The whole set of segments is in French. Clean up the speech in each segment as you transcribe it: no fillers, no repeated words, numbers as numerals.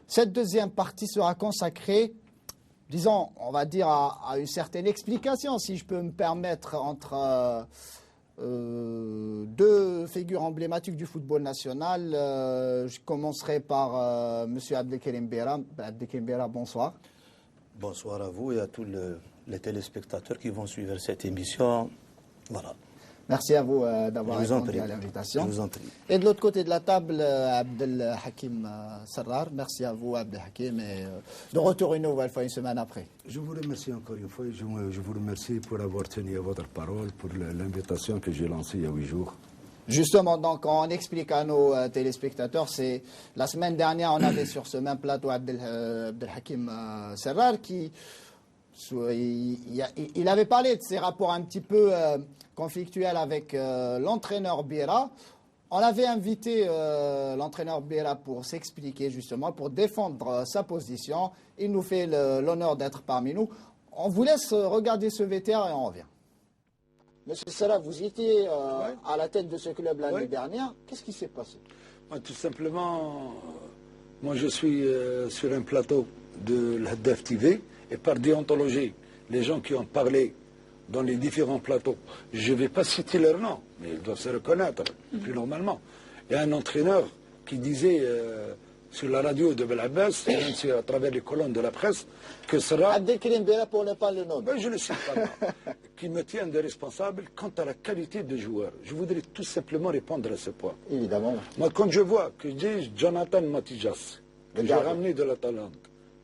Cette deuxième partie sera consacrée, disons, on va dire, à une certaine explication, si je peux me permettre, entre deux figures emblématiques du football national. Je commencerai par M. Abdelkarim Bera. Abdelkarim Bera, bonsoir. Bonsoir à vous et à tous les téléspectateurs qui vont suivre cette émission. Voilà. Merci à vous d'avoir répondu à l'invitation. Je vous en prie. Et de l'autre côté de la table, Abdel Hakim Serrar. Merci à vous, Abdel Hakim. Et de retour une nouvelle fois, une semaine après. Je vous remercie encore une fois. Je vous remercie pour avoir tenu à votre parole, pour l'invitation que j'ai lancée il y a 8 jours. Justement, donc, on explique à nos téléspectateurs, c'est la semaine dernière, on avait sur ce même plateau Abdel Hakim Serrar qui... Il avait parlé de ses rapports un petit peu conflictuels avec l'entraîneur Bera. On avait invité l'entraîneur Bera pour s'expliquer justement, pour défendre sa position. Il nous fait l'honneur d'être parmi nous. On vous laisse regarder ce VTR et on revient. Monsieur Serrar, vous étiez à la tête de ce club l'année dernière. Qu'est-ce qui s'est passé? Tout simplement, moi je suis sur un plateau de l'Haddaf TV. Et par déontologie, les gens qui ont parlé dans les différents plateaux, je ne vais pas citer leur nom, mais ils doivent se reconnaître, plus normalement. Il y a un entraîneur qui disait sur la radio de Belabbès, et même à travers les colonnes de la presse, que sera... Abdelkarim Bera pour ne pas le nom. Ben, je ne le cite pas, qui me tiennent de responsable quant à la qualité de joueur. Je voudrais tout simplement répondre à ce point. Évidemment. Moi, quand je vois que je dis Jonathan Matijas, que j'ai ramené de la Talente,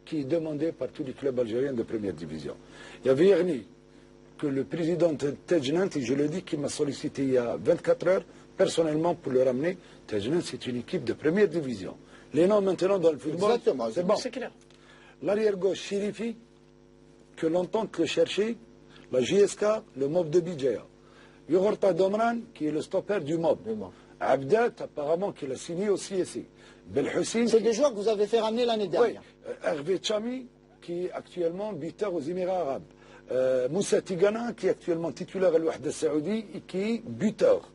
qui est demandé par tous les clubs algériens de première division. Il y avait Yerni, que le président Tejnant, et je le dis, qui m'a sollicité il y a 24 heures, personnellement, pour le ramener. Tejnant, c'est une équipe de première division. Les noms maintenant dans le football, c'est bon. C'est clair. L'arrière-gauche, Chirifi, que l'entente le chercher, la JSK, le MOB de Bidjaya. Yogurta Domran, qui est le stopper du MOB. Abdat, apparemment, qui l'a signé au CSI. Belhussin. C'est des joueurs que vous avez fait ramener l'année dernière. Oui. Hervé Chami, qui est actuellement buteur aux Émirats Arabes. Moussa Tigana, qui est actuellement titulaire à l'Ouahda Saoudi et qui est buteur.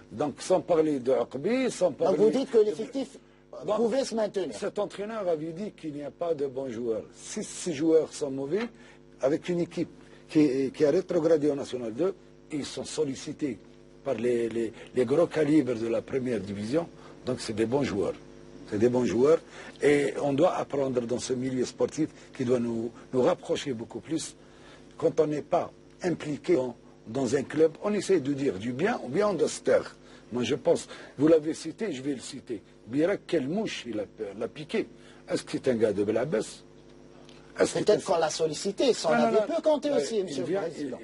Donc, sans parler de Aqbi, sans parler... Donc, vous dites que l'effectif pouvait se maintenir. Cet entraîneur avait dit qu'il n'y a pas de bons joueurs. Si ces joueurs sont mauvais, avec une équipe qui a rétrogradé au National 2, ils sont sollicités par les gros calibres de la première division. Donc, c'est des bons joueurs. C'est des bons joueurs et on doit apprendre dans ce milieu sportif qui doit nous rapprocher beaucoup plus. Quand on n'est pas impliqué dans un club, on essaie de dire du bien ou bien on doit se taire. Moi je pense, vous l'avez cité, je vais le citer. Birak, quelle mouche il a piqué. Est-ce que c'est un gars de Belabès? Peut-être qu'on l'a sollicité, ça en avait peu compté aussi, monsieur le Président.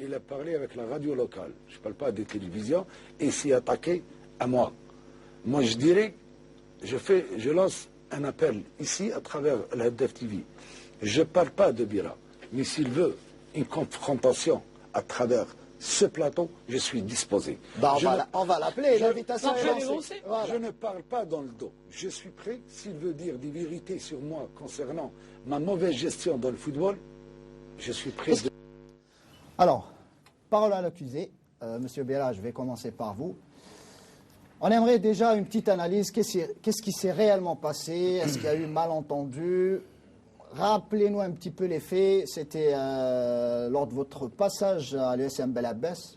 Il a parlé avec la radio locale, je ne parle pas des télévisions, et s'est attaqué à moi. Moi je dirais... Je lance un appel ici à travers la Haddaf TV. Je ne parle pas de Bira, mais s'il veut une confrontation à travers ce plateau, je suis disposé. On va l'appeler, l'invitation est lancée. Je ne parle pas dans le dos. Je suis prêt, s'il veut dire des vérités sur moi concernant ma mauvaise gestion dans le football, je suis prêt. Alors, parole à l'accusé. Monsieur Bera, je vais commencer par vous. On aimerait déjà une petite analyse. Qu'est-ce qui s'est réellement passé? Est-ce qu'il y a eu malentendu? Rappelez-nous un petit peu les faits. C'était lors de votre passage à l'USM Belabbès.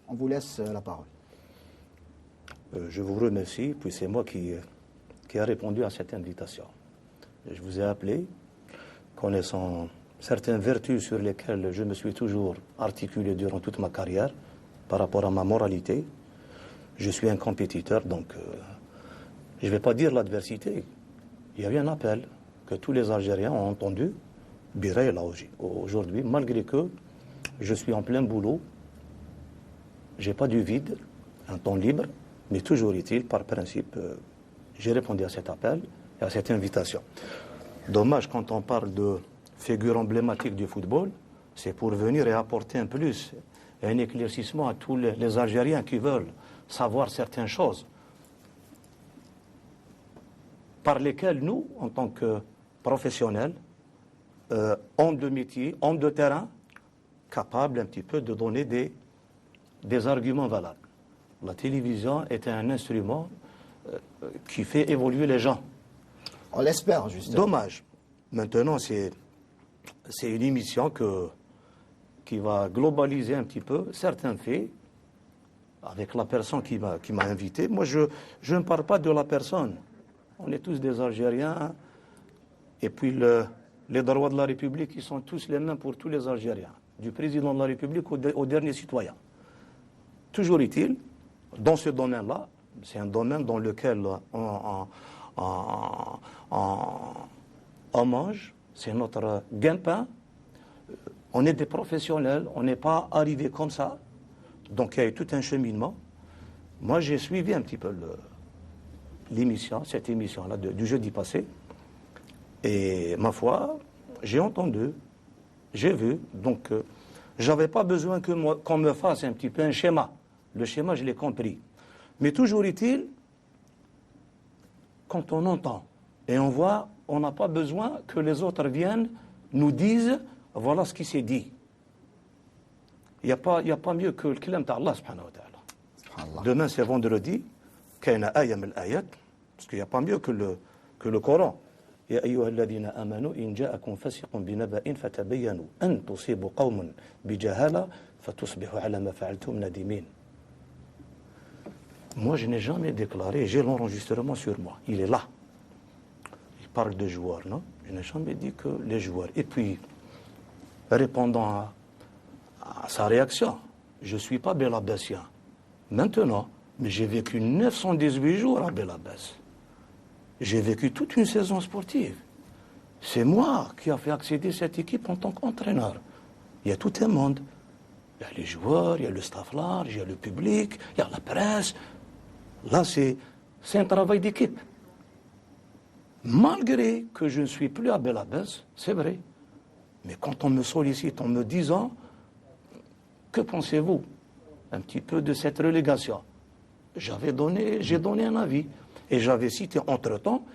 On vous laisse la parole. Je vous remercie, puis c'est moi qui a répondu à cette invitation. Je vous ai appelé, connaissant certaines vertus sur lesquelles je me suis toujours articulé durant toute ma carrière, par rapport à ma moralité. Je suis un compétiteur, donc je ne vais pas dire l'adversité. Il y a eu un appel que tous les Algériens ont entendu. Bira est là aujourd'hui, malgré que je suis en plein boulot, je n'ai pas du vide, un temps libre, mais toujours est-il, par principe, j'ai répondu à cet appel et à cette invitation. Dommage, quand on parle de figure emblématique du football, c'est pour venir et apporter un plus, un éclaircissement à tous les Algériens qui veulent savoir certaines choses par lesquelles nous, en tant que professionnels, hommes de métier, hommes de terrain, capables un petit peu de donner des arguments valables. La télévision est un instrument qui fait évoluer les gens. On l'espère, justement. Dommage. Maintenant, c'est une émission qui va globaliser un petit peu certains faits avec la personne qui m'a invité. Moi, je ne parle pas de la personne. On est tous des Algériens. Et puis, les droits de la République, ils sont tous les mêmes pour tous les Algériens. Du président de la République au dernier citoyen. Toujours est-il, dans ce domaine-là, c'est un domaine dans lequel on mange, c'est notre gagne-pain. On est des professionnels, on n'est pas arrivé comme ça. Donc il y a eu tout un cheminement. Moi, j'ai suivi un petit peu l'émission, cette émission-là du jeudi passé. Et ma foi, j'ai entendu, j'ai vu. Donc, je n'avais pas besoin qu'on me fasse un petit peu un schéma. Le schéma, je l'ai compris. Mais toujours est-il, quand on entend et on voit, on n'a pas besoin que les autres viennent, nous disent, voilà ce qui s'est dit. Il n'y a pas mieux que le kalam d'Allah subhanahu wa ta'ala. Demain, c'est vendredi, kayna ayam al-ayat, parce qu'il n'y a pas mieux que le Coran. يا أيها الذين آمنوا إن جاءكم فاسق بنبأ فتبينوا أن تصيبوا قوما بجهالة فتصبحوا على ما فعلتم نادمين. Moi, je n'ai jamais déclaré, j'ai l'enregistrement sur moi, il est là. Il parle de joueurs, non? Je n'ai jamais dit que les joueurs. Et puis, répondant à sa réaction, je ne suis pas Belabessien. Maintenant, mais j'ai vécu 918 jours à Belabès. J'ai vécu toute une saison sportive. C'est moi qui a fait accéder cette équipe en tant qu'entraîneur. Il y a tout un monde. Il y a les joueurs, il y a le staff large, il y a le public, il y a la presse. Là, c'est un travail d'équipe. Malgré que je ne suis plus à Belabès, c'est vrai. Mais quand on me sollicite en me disant « Que pensez-vous un petit peu de cette relégation ?» j'ai donné un avis. Et j'avais cité entre-temps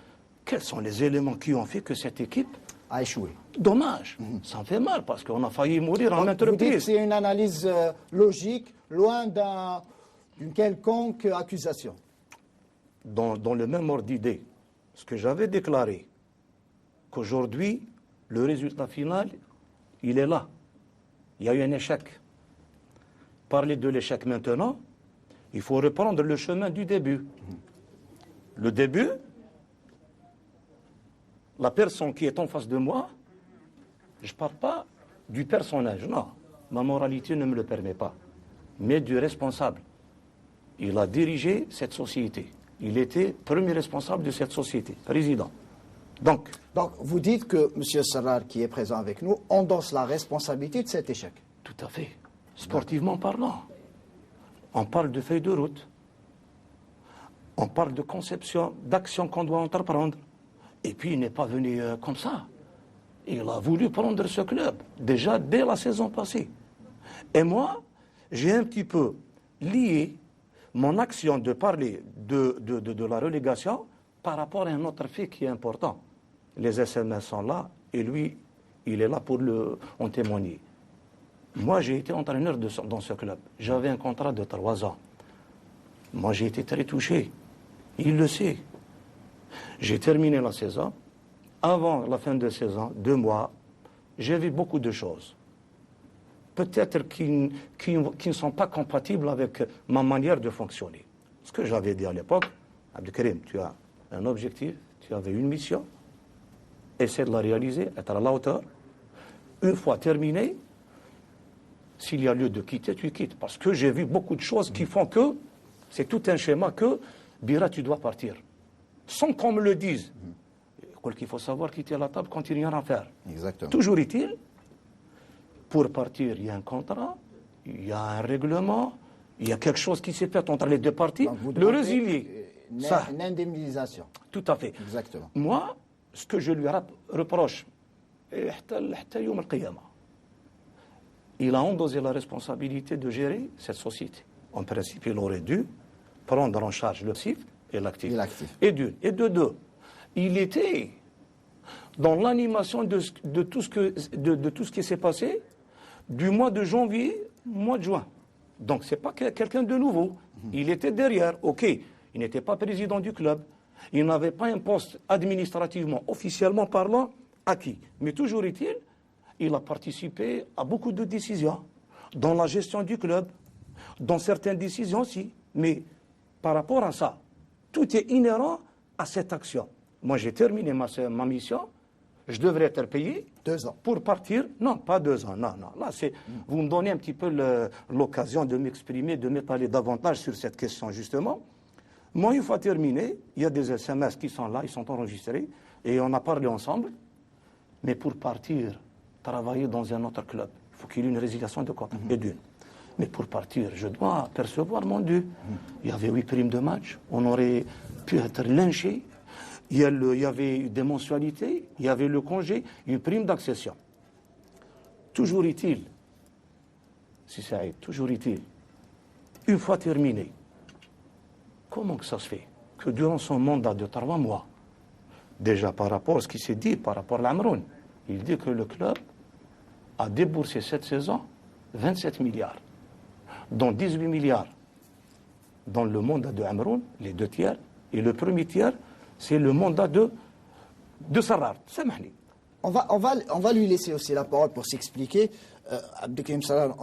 quels sont les éléments qui ont fait que cette équipe a échoué. Dommage. Ça me fait mal parce qu'on a failli mourir en maintes reprises. Vous dites que reprises. c'est une analyse logique, loin d'une quelconque accusation. Dans le même ordre d'idée, ce que j'avais déclaré, qu'aujourd'hui, le résultat final, il est là. Il y a eu un échec. Parler de l'échec maintenant, il faut reprendre le chemin du début. Le début, la personne qui est en face de moi, je ne parle pas du personnage, non. Ma moralité ne me le permet pas. Mais du responsable. Il a dirigé cette société. Il était premier responsable de cette société, président. Donc, vous dites que M. Serrar, qui est présent avec nous, endosse la responsabilité de cet échec. Tout à fait. Sportivement parlant, on parle de feuille de route. On parle de conception, d'action qu'on doit entreprendre. Et puis il n'est pas venu comme ça. Il a voulu prendre ce club, déjà dès la saison passée. Et moi, j'ai un petit peu lié mon action de parler de la relégation par rapport à un autre fait qui est important. Les SMS sont là et lui, il est là pour en témoigner. Moi, j'ai été entraîneur dans ce club. J'avais un contrat de 3 ans. Moi, j'ai été très touché. Il le sait. J'ai terminé la saison. Avant la fin de saison, 2 mois, j'ai vu beaucoup de choses. Peut-être qui ne sont pas compatibles avec ma manière de fonctionner. Ce que j'avais dit à l'époque, Abdelkarim, tu as un objectif, tu avais une mission, essaie de la réaliser, être à la hauteur. Une fois terminé, s'il y a lieu de quitter, tu quittes. Parce que j'ai vu beaucoup de choses qui font que c'est tout un schéma que Bira, tu dois partir. Sans qu'on me le dise. Il faut savoir quitter la table quand il n'y a rien à faire. Exactement. Toujours est-il, pour partir, il y a un contrat, il y a un règlement, il y a quelque chose qui s'est fait entre les deux parties. Le résilier. Une indemnisation. Tout à fait. Exactement. Moi, ce que je lui reproche, il a endossé la responsabilité de gérer cette société. En principe, il aurait dû prendre en charge le passif et l'actif. Et de deux, il était dans l'animation de tout ce qui s'est passé du mois de janvier au mois de juin. Donc, ce n'est pas quelqu'un de nouveau. Il était derrière. OK, il n'était pas président du club, Il n'avait pas un poste administrativement, officiellement parlant, acquis. Mais toujours est-il, il a participé à beaucoup de décisions, dans la gestion du club, dans certaines décisions aussi. Mais par rapport à ça, tout est inhérent à cette action. Moi, j'ai terminé ma mission. Je devrais être payé 2 ans. Pour partir. Non, pas 2 ans. Non. Là, vous me donnez un petit peu l'occasion de m'exprimer, de m'étaler davantage sur cette question, justement. Moi, une fois terminé, il y a des SMS qui sont là, ils sont enregistrés, et on a parlé ensemble. Mais pour partir, travailler dans un autre club, il faut qu'il y ait une résiliation de contrat, et d'une. Mais pour partir, je dois percevoir mon dû. Il y avait 8 primes de match, on aurait pu être lynché. Il y avait des mensualités, il y avait le congé, une prime d'accession. Toujours est-il, si ça est, toujours est-il, une fois terminé, comment que ça se fait que durant son mandat de 3 mois, déjà par rapport à ce qui s'est dit, par rapport à l'Amroun, il dit que le club a déboursé cette saison 27 milliards, dont 18 milliards dans le mandat de Amroun, les 2 tiers, et le premier tiers, c'est le mandat de Sarrar. Samahni. On va lui laisser aussi la parole pour s'expliquer. Abdelkrim Sarar,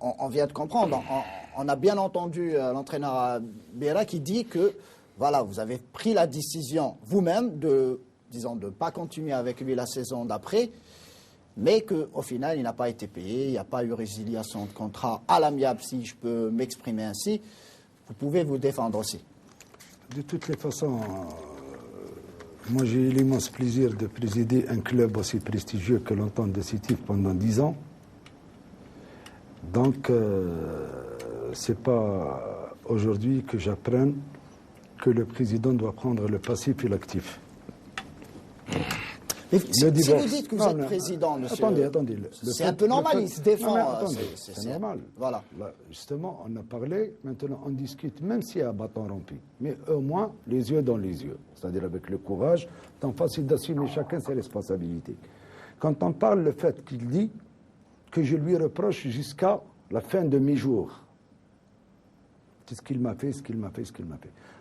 on vient de comprendre. On a bien entendu l'entraîneur Beera qui dit que voilà, vous avez pris la décision vous-même de ne pas continuer avec lui la saison d'après, mais qu'au final, il n'a pas été payé, il n'y a pas eu résiliation de contrat à l'amiable, si je peux m'exprimer ainsi. Vous pouvez vous défendre aussi. De toutes les façons, moi j'ai eu l'immense plaisir de présider un club aussi prestigieux que l'Entente de Sétif pendant 10 ans. Donc, c'est pas aujourd'hui que j'apprenne que le président doit prendre le passif et l'actif. Mais si vous dites que vous êtes président, monsieur, attendez. C'est un peu normal, il se défend. C'est normal. Voilà. Là, justement, on a parlé, maintenant on discute, même s'il y a un bâton rompu, mais au moins les yeux dans les yeux, c'est-à-dire avec le courage, tant facile d'assumer chacun ses responsabilités. Quand on parle le fait qu'il dit que je lui reproche jusqu'à la fin de mes jours, c'est ce qu'il m'a fait.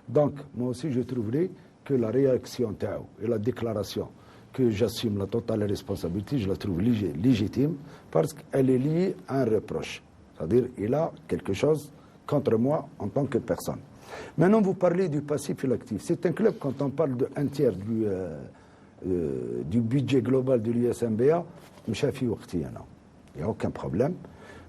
Donc, moi aussi, je trouverai que la réaction Tao et la déclaration que j'assume la totale responsabilité, je la trouve légitime parce qu'elle est liée à un reproche. C'est-à-dire, il a quelque chose contre moi en tant que personne. Maintenant, vous parlez du passif et l'actif. C'est un club, quand on parle de 1/3 du budget global de l'USMBA, il n'y a aucun problème.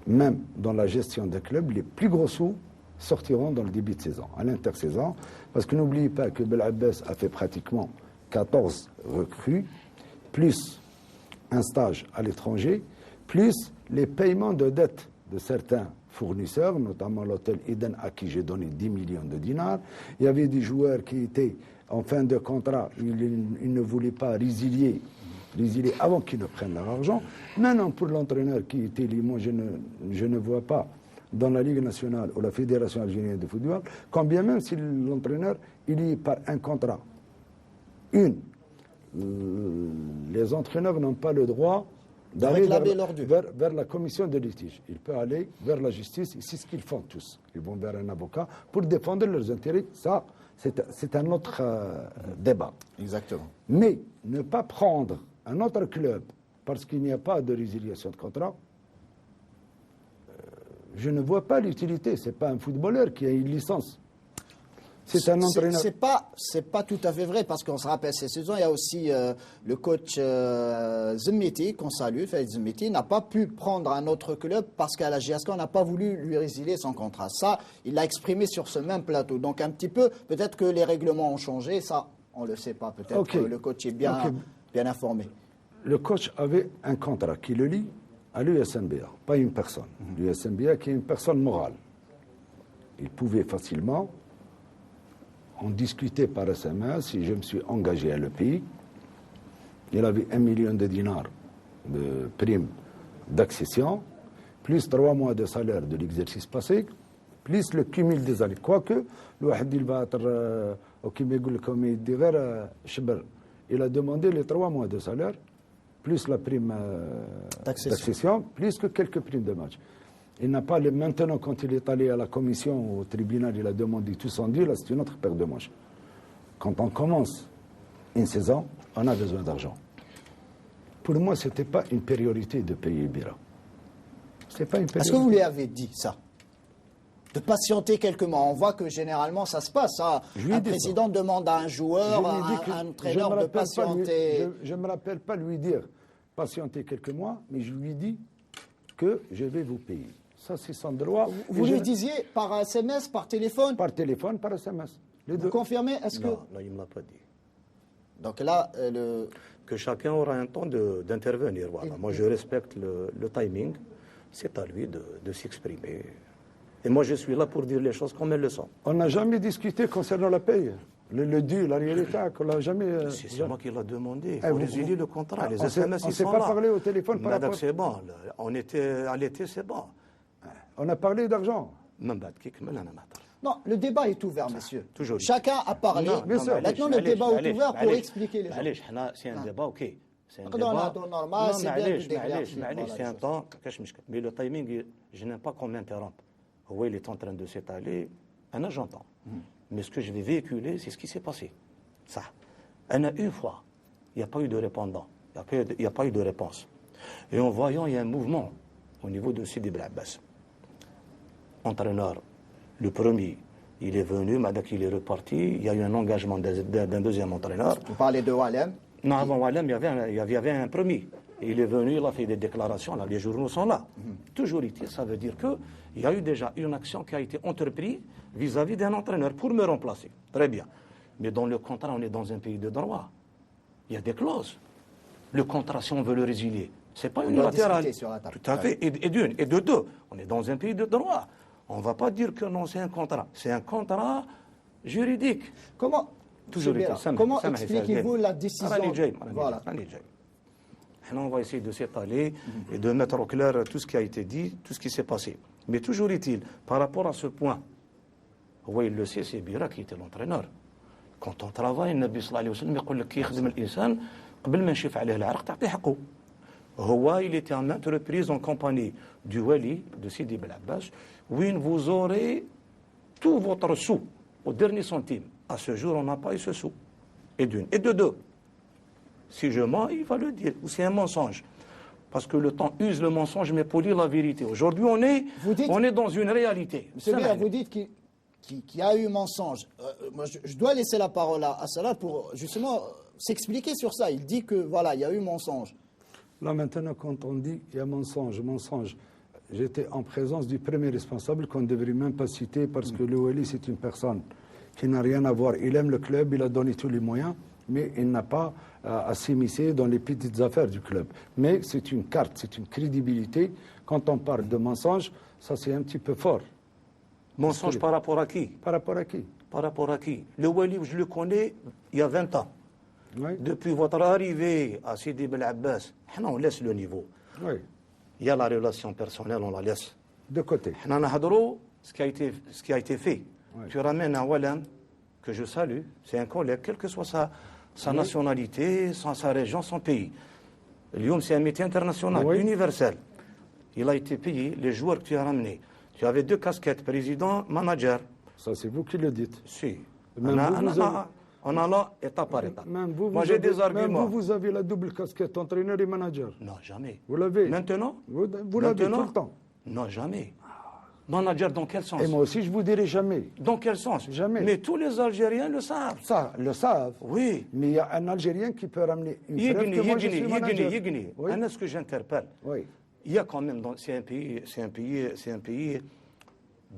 Même dans la gestion des clubs, les plus gros sous sortiront dans le début de saison, à l'intersaison, parce que n'oubliez pas que Belabbès a fait pratiquement 14 recrues, plus un stage à l'étranger, plus les paiements de dettes de certains fournisseurs, notamment l'hôtel Eden à qui j'ai donné 10 millions de dinars. Il y avait des joueurs qui étaient en fin de contrat, ils ne voulaient pas résilier avant qu'ils ne prennent leur argent. Maintenant, pour l'entraîneur qui était lié, moi je ne vois pas dans la Ligue nationale ou la Fédération algérienne de football, quand bien même si l'entraîneur il est par un contrat. Les entraîneurs n'ont pas le droit d'aller vers la commission de litige. Il peut aller vers la justice, et c'est ce qu'ils font tous. Ils vont vers un avocat pour défendre leurs intérêts. Ça, c'est un autre débat. Exactement. Mais ne pas prendre un autre club parce qu'il n'y a pas de résiliation de contrat, je ne vois pas l'utilité. Ce n'est pas un footballeur qui a une licence. C'est un entraîneur. C'est pas tout à fait vrai, parce qu'on se rappelle ces saisons, il y a aussi le coach Zemmiti, qu'on salue, Fayed Zemmiti, n'a pas pu prendre un autre club parce qu'à la GSK, on n'a pas voulu lui résilier son contrat. Ça, il l'a exprimé sur ce même plateau. Donc un petit peu, peut-être que les règlements ont changé, ça, on ne le sait pas. Peut-être que le coach est bien informé. Le coach avait un contrat qui le lie à l'USMBA, pas une personne. L'USMBA qui est une personne morale. Il pouvait facilement... On discutait par SMS, si je me suis engagé à le payer. Il avait 1 million de dinars de primes d'accession, plus 3 mois de salaire de l'exercice passé, plus le cumul des années. Quoique, il a demandé les 3 mois de salaire, plus la prime d'accession, plus que quelques primes de match. Il n'a pas maintenant, quand il est allé à la commission, au tribunal, il a demandé tout son dit, là c'est une autre paire de manches. quand on commence une saison, on a besoin d'argent. Pour moi, ce n'était pas une priorité de payer Bira. C'est pas une Est-ce priorité. que vous lui avez dit ça? De patienter quelques mois. On voit que généralement ça se passe. Hein. Je lui ai Un dit président demande à un joueur, Je lui ai dit que à un je entraîneur me de rappelle pas patienter. je ne me rappelle pas lui dire patienter quelques mois, mais je lui dis que je vais vous payer. Ça, c'est son droit. Vous Et lui je- disiez par SMS, par téléphone? Par téléphone, par SMS. Les Vous deux. confirmez? Est-ce que... Non, non, il ne m'a pas dit. Donc là, Que chacun aura un temps d'intervenir. Voilà. Moi, je respecte le timing. C'est à lui de s'exprimer. Et moi, je suis là pour dire les choses comme elles le sont. On n'a jamais discuté concernant la paye. Le dû, la réalité, qu'on l'a jamais. C'est moi qui l'a demandé. Il Eh, faut vous- résilier le contrat. Les on s'est- SMS, on ils s'est sont pas là. parlé au téléphone par Madame, rapport- c'est bon. On était à l'été, c'est bon. On a parlé d'argent. Même بعد كي كمل أنا نهضر. non, le débat est ouvert, messieurs. Toujours. Chacun a parlé. Non, bien sûr. معليش، Maintenant, le معليش، débat est معليش، ouvert pour معليش. expliquer les gens. معليش، حنا c'est un débat, ok. C'est un Dans débat. la temps normal, Non, c'est bien de معليش، déclarer. معليش، معليش, Voilà, c'est un les temps كاش مشكل. Mais le timing, je n'aime pas qu'on m'interrompe. Oui, il est en train de s'étaler. Anna, j'entends. Mais ce que je vais véhiculer, c'est ce qui s'est passé. Ça. Anna, une fois, il n'y a pas eu de répondant. Il n'y a pas eu de réponse. Et en voyant, il y a un mouvement au niveau de Sidi Belabas. Entraîneur, le premier, il est venu, maintenant qu'il est reparti, il y a eu un engagement d'un deuxième entraîneur. Vous parlez de Walem. Non, avant Walem, il y avait un premier. Et il est venu, il a fait des déclarations, là, les journaux sont là. Toujours est-il, ça veut dire qu'il y a eu déjà une action qui a été entreprise vis-à-vis d'un entraîneur pour me remplacer. Très bien. Mais dans le contrat, on est dans un pays de droit. Il y a des clauses. Le contrat, si on veut le résilier, c'est pas doit unilatéral. discuter sur la table. Tout à fait. Et d'une. Et de deux, on est dans un pays de droit. On ne va pas dire que non, c'est un contrat. C'est un contrat juridique. Comment, Toujours Monsieur été. Béra, comment expliquez-vous la décision? Voilà. On va essayer de s'étaler et de mettre au clair tout ce qui a été dit, tout ce qui s'est passé. Mais toujours est-il, par rapport à ce point, oui, il le sait, c'est Bira qui était l'entraîneur. Quand on travaille, النبي صلى الله عليه وسلم يقول لك كي يخدم الإنسان قبل ما نشوف عليه العرق تعطيه حقه. هو, il était en maintes reprises en compagnie du Wali, de Sidi Belabas, où vous aurez tout votre sou, au dernier centime. À ce jour, on n'a pas eu ce sou. Et d'une. Et de deux. Si je mens, il va le dire. Ou c'est un mensonge. Parce que le temps use le mensonge, mais pour dire la vérité. Aujourd'hui, on est dans une réalité. Monsieur Béra, vous dites qu'il y a eu mensonge. Moi, je dois laisser la parole à Salah pour justement s'expliquer sur ça. Il dit que voilà, il y a eu mensonge. Là, maintenant, quand on dit il y a mensonge, j'étais en présence du premier responsable qu'on ne devrait même pas citer parce que le Wali, c'est une personne qui n'a rien à voir. Il aime le club, il a donné tous les moyens, mais il n'a pas à s'immiscer dans les petites affaires du club. Mais c'est une carte, c'est une crédibilité. Quand on parle de mensonge, ça c'est un petit peu fort. Mensonge par rapport à qui? Par rapport à qui? Par rapport à qui? Le Wali, je le connais il y a 20 ans. Oui. Depuis votre arrivée à Sidi Belabas, on laisse le niveau. Oui. Il y a la relation personnelle, on la laisse. De côté. On a ce qui a été fait. Oui. Tu ramènes un Walam que je salue, c'est un collègue, quelle que soit sa nationalité, sa région, son pays. Lyon, c'est un métier international, Oui. universel. Il a été payé, les joueurs que tu as ramenés. Tu avais 2 casquettes, président, manager. Ça, c'est vous qui le dites. Si. Même vous avez- On a là, étape par étape. Même vous, Moi, vous j'ai avez- des arguments. Même vous avez la double casquette, entraîneur et manager. Non, jamais. Vous l'avez. Maintenant Vous l'avez tout Maintenant le temps. Non, jamais. Manager, dans quel sens? Et moi aussi, je vous dirai jamais. Dans quel sens? Jamais. Mais tous les Algériens le savent. Ça, le savent. Oui. Mais il y a un Algérien qui peut ramener une preuve que moi, je suis manager. Yegni. Oui. Ce que j'interpelle. Oui. Il y a quand même, c'est un pays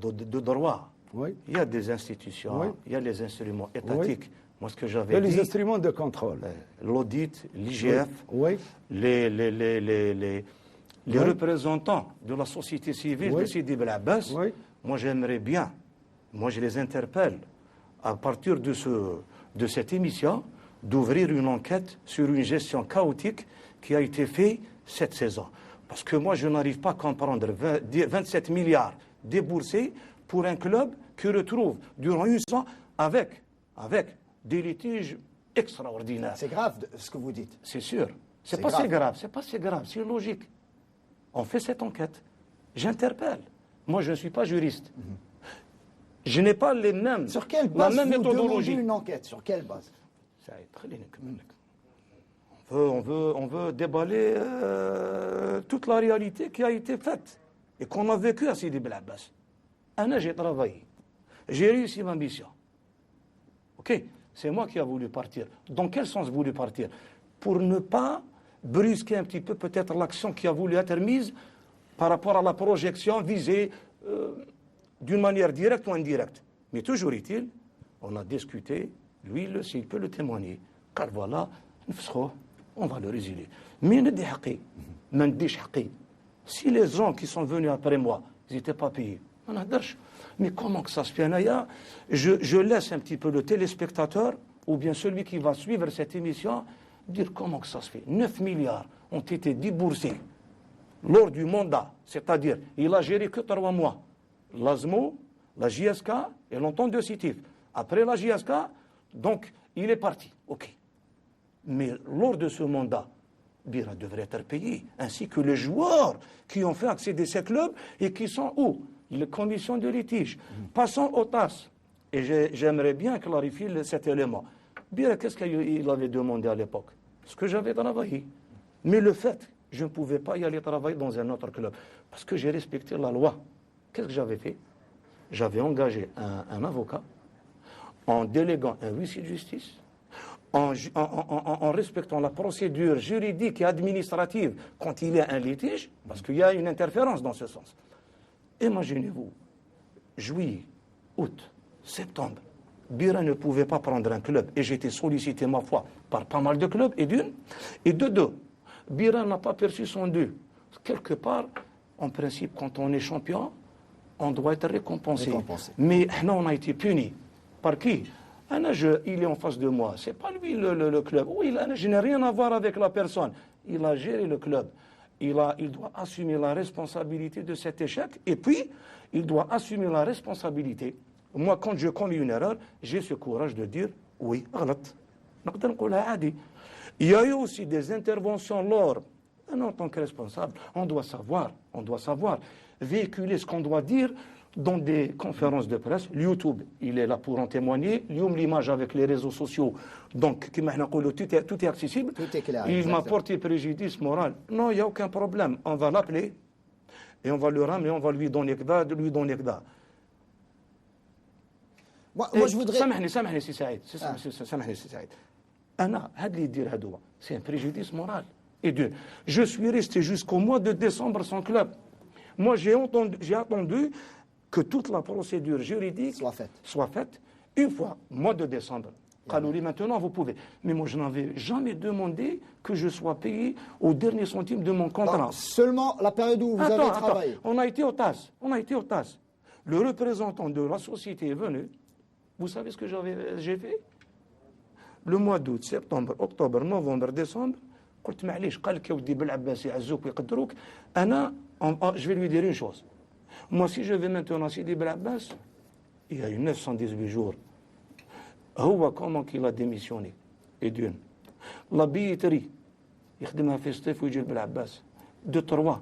de droit. Oui. Il y a des institutions, Oui. il y a les instruments étatiques. Moi, ce que Il y j'avais a dit, les instruments de contrôle. l'audit, l'IGF, Oui. les Oui. représentants de la société civile Oui. de Sidi Belabas, Oui. moi j'aimerais bien, moi je les interpelle, à partir de cette émission, d'ouvrir une enquête sur une gestion chaotique qui a été faite cette saison. Parce que moi je n'arrive pas à comprendre 27 milliards déboursés pour un club qui retrouve durant une saison avec des litiges extraordinaires. C'est grave ce que vous dites. C'est sûr. C'est C'est pas grave. si grave, c'est pas si grave, c'est logique. On fait cette enquête. J'interpelle. Moi, je ne suis pas juriste. Je n'ai pas les mêmes. Sur quelle base la même vous méthodologie. demandez une enquête? Sur quelle base? On veut déballer toute la réalité qui a été faite et qu'on a vécu à Sidi Bel Abbas. J'ai travaillé. J'ai réussi ma mission. Ok? C'est moi qui ai voulu partir. Dans quel sens voulu partir? Pour ne pas brusquer un petit peu peut-être l'action qui a voulu être mise par rapport à la projection visée d'une manière directe ou indirecte. Mais toujours est-il, on a discuté, lui, il peut le témoigner. Car voilà, on va le résilier. Mais ne si les gens qui sont venus après moi, ils n'étaient pas payés, mais comment que ça se fait? Je laisse un petit peu le téléspectateur ou bien celui qui va suivre cette émission dire comment que ça se fait. 9 milliards ont été déboursés lors du mandat, c'est-à-dire il a géré que 3 mois. L'ASMO, la JSK et l'entente de Sitif. Après la JSK, donc il est parti. Ok. Mais lors de ce mandat, Bira devrait être payé, ainsi que les joueurs qui ont fait accéder ces clubs et qui sont où? Les conditions de litige. Passons au TAS. Et j'aimerais bien clarifier cet élément. Bira, qu'est-ce qu'il avait demandé à l'époque? Ce que j'avais travaillé. Mais le fait, je ne pouvais pas y aller travailler dans un autre club. Parce que j'ai respecté la loi. Qu'est-ce que j'avais fait? J'avais engagé un avocat en déléguant un huissier de justice, en respectant la procédure juridique et administrative quand il y a un litige, parce qu'il y a une interférence dans ce sens. Imaginez-vous, juillet, août, septembre, Bira ne pouvait pas prendre un club et j'étais sollicité, ma foi, par pas mal de clubs, et d'une. Et de deux, Bira n'a pas perçu son dû. Quelque part, en principe, quand on est champion, on doit être récompensé. Mais non, on a été puni. Par qui? Il est en face de moi. C'est pas lui le club. Oui, je n'ai rien à voir avec la personne. Il a géré le club. Il doit assumer la responsabilité de cet échec. Et puis, il doit assumer la responsabilité. Moi, quand je commets une erreur, j'ai ce courage de dire oui, il y a eu aussi des interventions lors, en tant que responsable, on doit savoir véhiculer ce qu'on doit dire dans des conférences de presse. YouTube, il est là pour en témoigner. L'image avec les réseaux sociaux. Donc, tout est accessible. Tout est clair, il m'a porté préjudice moral. Non, il n'y a aucun problème. On va l'appeler et on va le ramener, on va lui donner Kda. Moi, je voudrais... سامحني سي سعيد. C'est un préjudice moral. Et deux, je suis resté jusqu'au mois de décembre sans club. Moi, j'ai attendu que toute la procédure juridique soit faite. Une fois, mois de décembre. Kalouli, maintenant, vous pouvez. Mais moi, je n'avais jamais demandé que je sois payé au dernier centime de mon contrat. Non, seulement la période où vous avez travaillé. On a été au TAS. Le représentant de la société est venu. Vous savez ce que j'ai fait? Le mois d'août, septembre, octobre, novembre, décembre, قلت معليش قال لك يا ودي بالعباس يعزوك ويقدروك je vais lui dire une chose. Moi, si je vais maintenant à Sidi Bel Abbas, il y a eu 918 jours. Comment qu'il a démissionné? Et d'une. La billetterie, يخدمها في سطيف ويجي Bel Abbas. 2-3.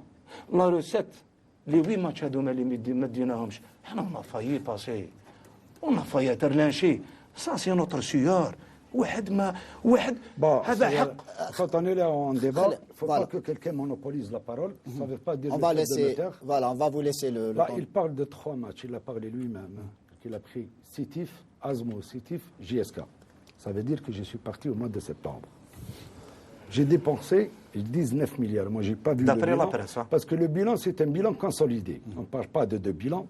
La recette, les 8 matchs هذوما اللي ما ديناهمش. On a failli passer. On a failli être lynché. Ça, c'est notre sueur. هذا حق. Quand on est là en débat, il ne faut pas que quelqu'un monopolise la parole. Ça ne veut pas dire on va vous laisser le temps. Il parle de 3 matchs. Il a parlé lui-même. Qu'il a pris Sitif, Asmo, Sitif, JSK. Ça veut dire que je suis parti au mois de septembre. J'ai dépensé 19 milliards. Moi, je n'ai pas vu le bilan. La presse, parce que le bilan, c'est un bilan consolidé. On ne parle pas de deux bilans.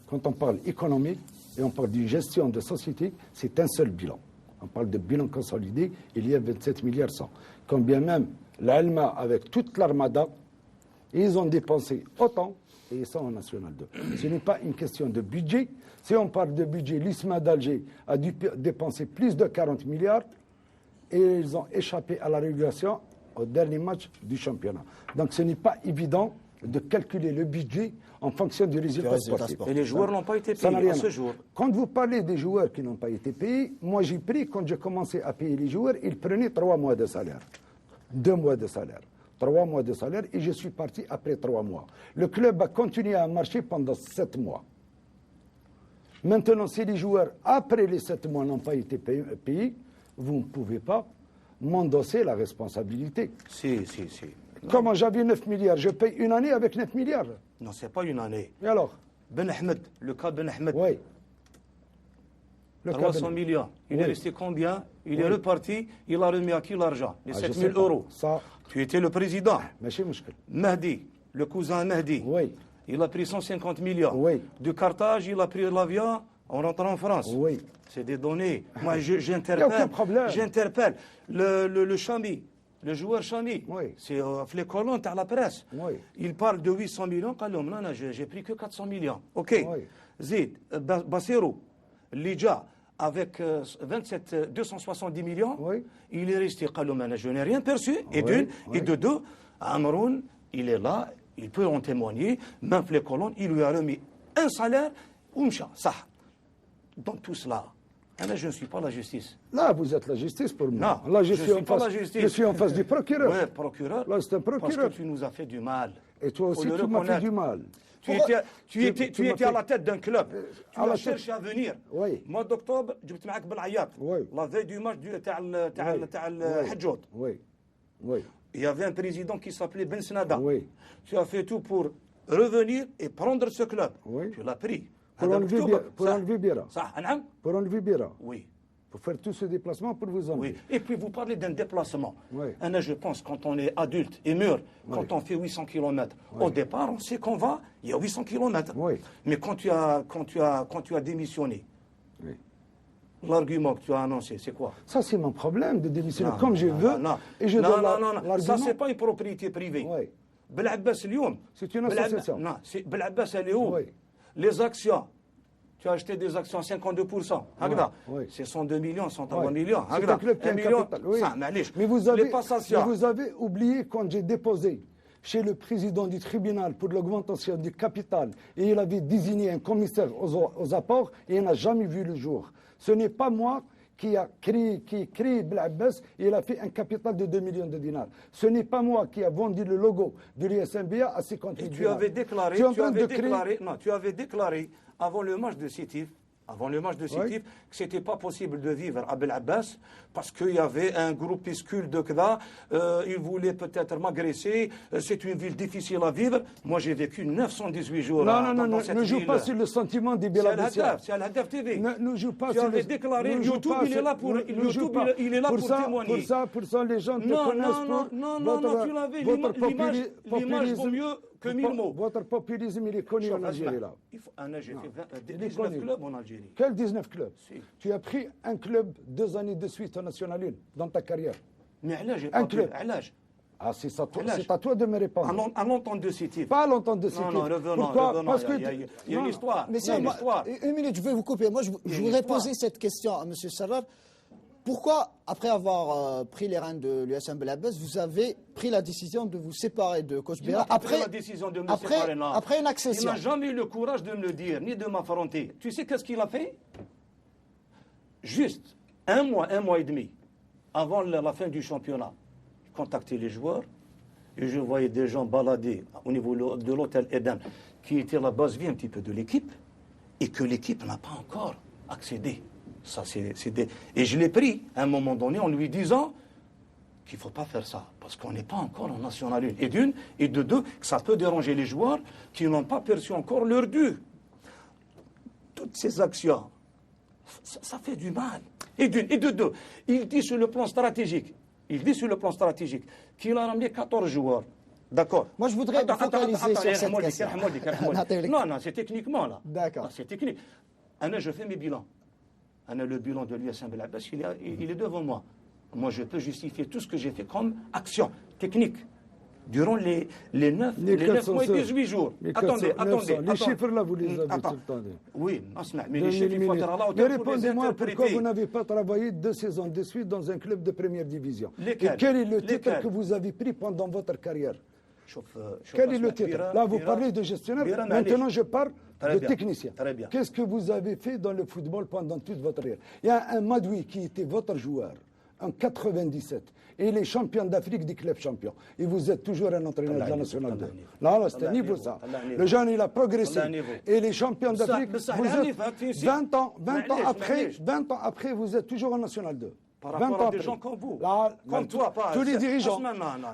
Quand on parle économique et on parle d'une gestion de société, c'est un seul bilan. On parle de bilan consolidé, il y a 27 milliards 100. Quand bien même l'ALMA, avec toute l'armada, ils ont dépensé autant, et ils sont en National 2. Ce n'est pas une question de budget. Si on parle de budget, l'ISMA d'Alger a dû dépenser plus de 40 milliards, et ils ont échappé à la régulation au dernier match du championnat. Donc ce n'est pas évident de calculer le budget en fonction du résultat sportif. Et les joueurs n'ont pas été payés à ce jour. Quand vous parlez des joueurs qui n'ont pas été payés, moi j'ai pris, quand j'ai commencé à payer les joueurs, ils prenaient 3 mois de salaire, 2 mois de salaire, 3 mois de salaire, et je suis parti après 3 mois. Le club a continué à marcher pendant 7 mois. Maintenant, si les joueurs, après les 7 mois, n'ont pas été payés, vous ne pouvez pas m'endosser la responsabilité. Si. Comment j'avais 9 milliards, je paye une année avec 9 milliards. Non, c'est pas une année. Et alors? Ben Ahmed, le cas Ben Ahmed. Oui. Le 300 millions. Il est resté combien? Il est reparti. Il a remis à qui l'argent? Les 7 000 euros. Ça, Tu étais le président. ماشي مشكل. Mahdi, le cousin Mahdi. Oui. Il a pris 150 millions. Oui. De Carthage, il a pris l'avion en rentrant en France. Oui. C'est des données. Moi, Il y a j'interpelle. aucun problème. J'interpelle. Le Chami, le joueur Chami, Oui. c'est les colonnes à la presse. Oui. Il parle de 800 millions. Non, j'ai pris que 400 millions. OK. Oui. Zid, Bassero, Lidja, avec 270 millions, Oui. il est resté. Je n'ai rien perçu. Et Oui, d'une. oui. Et de deux, Amroun, il est là. Il peut en témoigner. Même les colonnes, il lui a remis un salaire. Oumcha, ça. Dans tout cela, je ne suis pas la justice. Là, vous êtes la justice pour moi. Non, Là, je suis suis en pas face, la justice. je suis en face du procureur. Oui, procureur. Là, c'est un Parce procureur. que tu nous as fait du mal. Et toi Faut aussi, le tu m'as fait reconnaître. du mal. Tu étais à la tête d'un club. Tu as cherché à venir. Oui. Mois d'octobre, جبت معك بالعياط. Oui. La veille du match تاع الحجوط. Oui. Oui. Il y avait un président qui s'appelait Ben Senada. Oui. Tu as fait tout pour revenir et prendre ce club. Oui. Tu l'as pris. Pour هذا enlever أكتوبر. Pour صح. enlever Bira. صح نعم. Pour enlever Bira. Oui. Pour faire tout ce déplacement pour vous enlever. Oui. Et puis vous parlez d'un déplacement. Oui. Je pense, quand on est adulte et mûr, quand on fait 800 km, au départ, on sait qu'on va, il y a 800 km. Oui. Mais quand tu as démissionné, Oui. l'argument que tu as annoncé, c'est quoi? Ça, c'est mon problème de démissionner Non, comme je non, veux. non. Et je non, donne non, non. l'argument. Ça, c'est pas une propriété privée. Oui. Bel'Abbas, اليوم. C'est une association. Non, Bel'Abbas, elle est où? Oui. Les actions. Tu as acheté des actions à 52%. هكذا. oui. C'est 102 millions, 103 Oui. millions. C'est هكذا. un club qui a un million. capital. Oui. Ça, معليش. Mais vous Les avez, passations. mais vous avez oublié quand j'ai déposé chez le président du tribunal pour l'augmentation du capital et il avait désigné un commissaire aux apports et il n'a jamais vu le jour. Ce n'est pas moi qui créé Bel'Abbas et il a fait un capital de 2 millions de dinars. Ce n'est pas moi qui a vendu le logo de l'USMBA à 50 000 Et tu dinars. avais déclaré, tu avais déclaré avant le match de Sétif, que c'était pas possible de vivre à Bel'Abbas parce qu'il y avait un groupuscule de Kda, ils voulaient peut-être m'agresser, c'est une ville difficile à vivre. Moi j'ai vécu 918 jours Non, dans cette ne joue ville. pas sur le sentiment des Bel'Abbassiens. C'est Al-Hadaf TV. Ne joue pas Tu sur avais le... déclaré, ne joue YouTube pas il est sur- là pour, ne YouTube, joue pas. il est là pour témoigner. Pour ça, les gens te Non, connaissent non, pour non, non, non, tu l'avais. L'image vaut mieux que 1000 mots. Votre populisme, il est connu en Algérie, là. J'ai fait Il est 19 connu. clubs en Algérie. Quel 19 clubs? Si. Tu as pris un club 2 années de suite en National 1 dans ta carrière. Mais علاش j'ai Un pas pu club. علاش Ah, c'est à toi, L'âge. c'est à toi de me répondre. à l'entente de Sétif. Pas longtemps de citer. Non, revenons, Pourquoi? revenons. Parce que Il y a une non. histoire. Mais Il y a une histoire. une minute, je vais vous couper. Moi, je une voudrais histoire. poser cette question à M. Sarrar. Pourquoi, après avoir pris les rênes de l'USM Bel'Abbas, vous avez pris la décision de vous séparer de Coach Il Bera n'a pas pris après, la décision de me après, séparer, non. après une Il accession? n'a jamais eu le courage de me le dire, ni de m'affronter. Tu sais qu'est-ce qu'il a fait? Juste un mois et demi avant la fin du championnat, je contactais les joueurs et je voyais des gens balader au niveau de l'hôtel Eden, qui était la base vie un petit peu de l'équipe, et que l'équipe n'a pas encore accédé. Ça, Et je l'ai pris à un moment donné en lui disant qu'il ne faut pas faire ça, parce qu'on n'est pas encore en National 1. Et d'une, et de deux, que ça peut déranger les joueurs qui n'ont pas perçu encore leur dû. Toutes ces actions, ça fait du mal. Et d'une, et de deux, il dit sur le plan stratégique, qu'il a ramené 14 joueurs. D'accord. Moi, je voudrais me focaliser sur cette question. Non, c'est techniquement là. D'accord. C'est technique. Je fais mes bilans. Le bilan de l'USM Bel'Abbas, il est devant moi. Moi, je peux justifier tout ce que j'ai fait comme action technique durant les 9 mois et 18 jours. Attendez. Les chiffres là, vous les avez tout Attends. le temps. Oui, mais les chiffres, il faut être à la Mais hauteur pour les répondez-moi pourquoi interpréter. vous n'avez pas travaillé 2 saisons de suite dans un club de première division. Lesquels? Et quel est le titre Lesquels? que vous avez pris pendant votre carrière? شوف Quel est le أسمع. titre? بيرا- Là, vous بيرا- parlez de gestionnaire. بيرا Maintenant, معليش. je parle Très de bien. technicien. Très bien. Qu'est-ce que vous avez fait dans le football pendant toute votre carrière? Il y a un Madoui qui était votre joueur, en 97. Et il est champion d'Afrique des clubs champions. Et vous êtes toujours un entraîneur de la Nationale 2. Non, c'est un niveau ça. Le jeune, il a progressé. Et les champions d'Afrique, vous êtes 20 ans après, vous êtes toujours en Nationale 2. Par rapport à des gens comme vous. Là, comme toi, pas. Tous les dirigeants.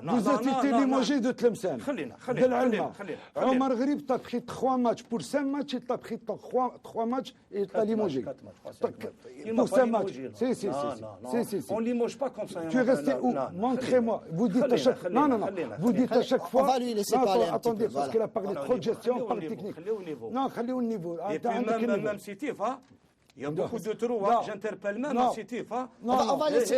Vous êtes été limogé de Tlemcen. De l'Alma. Omar Ghrib t'a pris 3 matchs. Pour 5 matchs, il t'a pris 3 matches et il t'a limogé. Pour 5 matchs. Si. On ne limoge pas comme ça. Tu es resté où? Montrez-moi. Vous dites à chaque fois. Non. Vous dites à chaque fois. On va lui laisser parler un petit peu. Attendez, parce qu'il a parlé trop de gestion, pas de technique. Non, خليه au niveau. Et puis même Sétif, il y a beaucoup de trous, j'interpelle même Sétif. On va laisser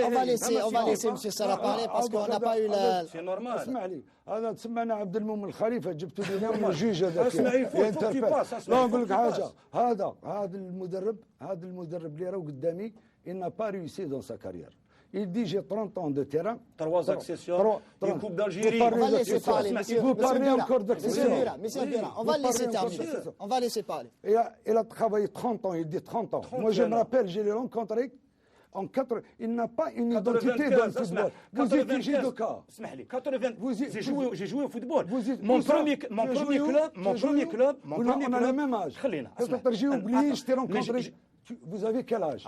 M. Salah parler parce qu'on n'a pas eu la... C'est normal. اسمع لي هذا تسمعنا عبد المؤمن الخليفه جبتوا لنا من الجيج هذاك اسمع لا نقول لك حاجه هذا المدرب اللي راه قدامي il n'a pas réussi dans sa carrière. Il dit j'ai 30 ans de terrain. 3 accessions, une Coupe d'Algérie. On va laisser parler, vous parlez encore d'accession. Monsieur Bira, on va laisser terminer. On va laisser parler. Il a travaillé 30 ans, il dit 30 ans. Moi je me rappelle, je l'ai rencontré en 4. Il n'a pas une identité dans le football. Vous êtes judoka. J'ai joué au football. Mon premier club. On a le même âge. J'ai oublié, je t'ai rencontré. Vous avez quel âge?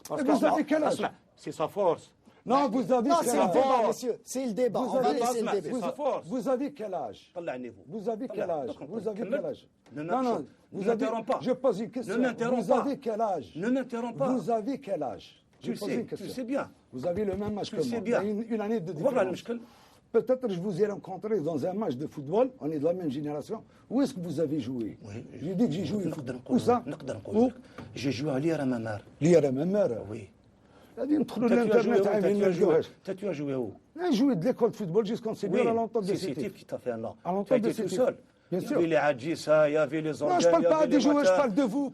Vous avez quel âge? C'est sa force. Non, vous avez Non, quel c'est le âge? débat, monsieur. C'est le débat. On va laisser le débat. Vous avez quel âge? Vous avez quel âge? Vous avez quel âge? Non, vous avez... Je pose une question. Vous avez quel âge? Ne m'interromps pas. Vous avez quel âge? Tu sais bien. Vous avez le même âge que moi. Tu sais bien. Une année de différence. Peut-être je vous ai rencontré dans un match de football, on est de la même génération. Où est-ce que vous avez joué? J'ai dit que j'ai joué au football. Où ça? Où? J'ai joué à Lira Mamar. Lira Mamar? Oui. Tu as joué où? J'ai joué de l'école de football jusqu'en Séville à l'entente de Sétif. C'est Sétif qui t'a fait un an. Tu as été tout seul? Bien sûr. Il y avait les Hadjissa, il y avait les Anglais. Non, je ne parle pas des joueurs, je parle de vous.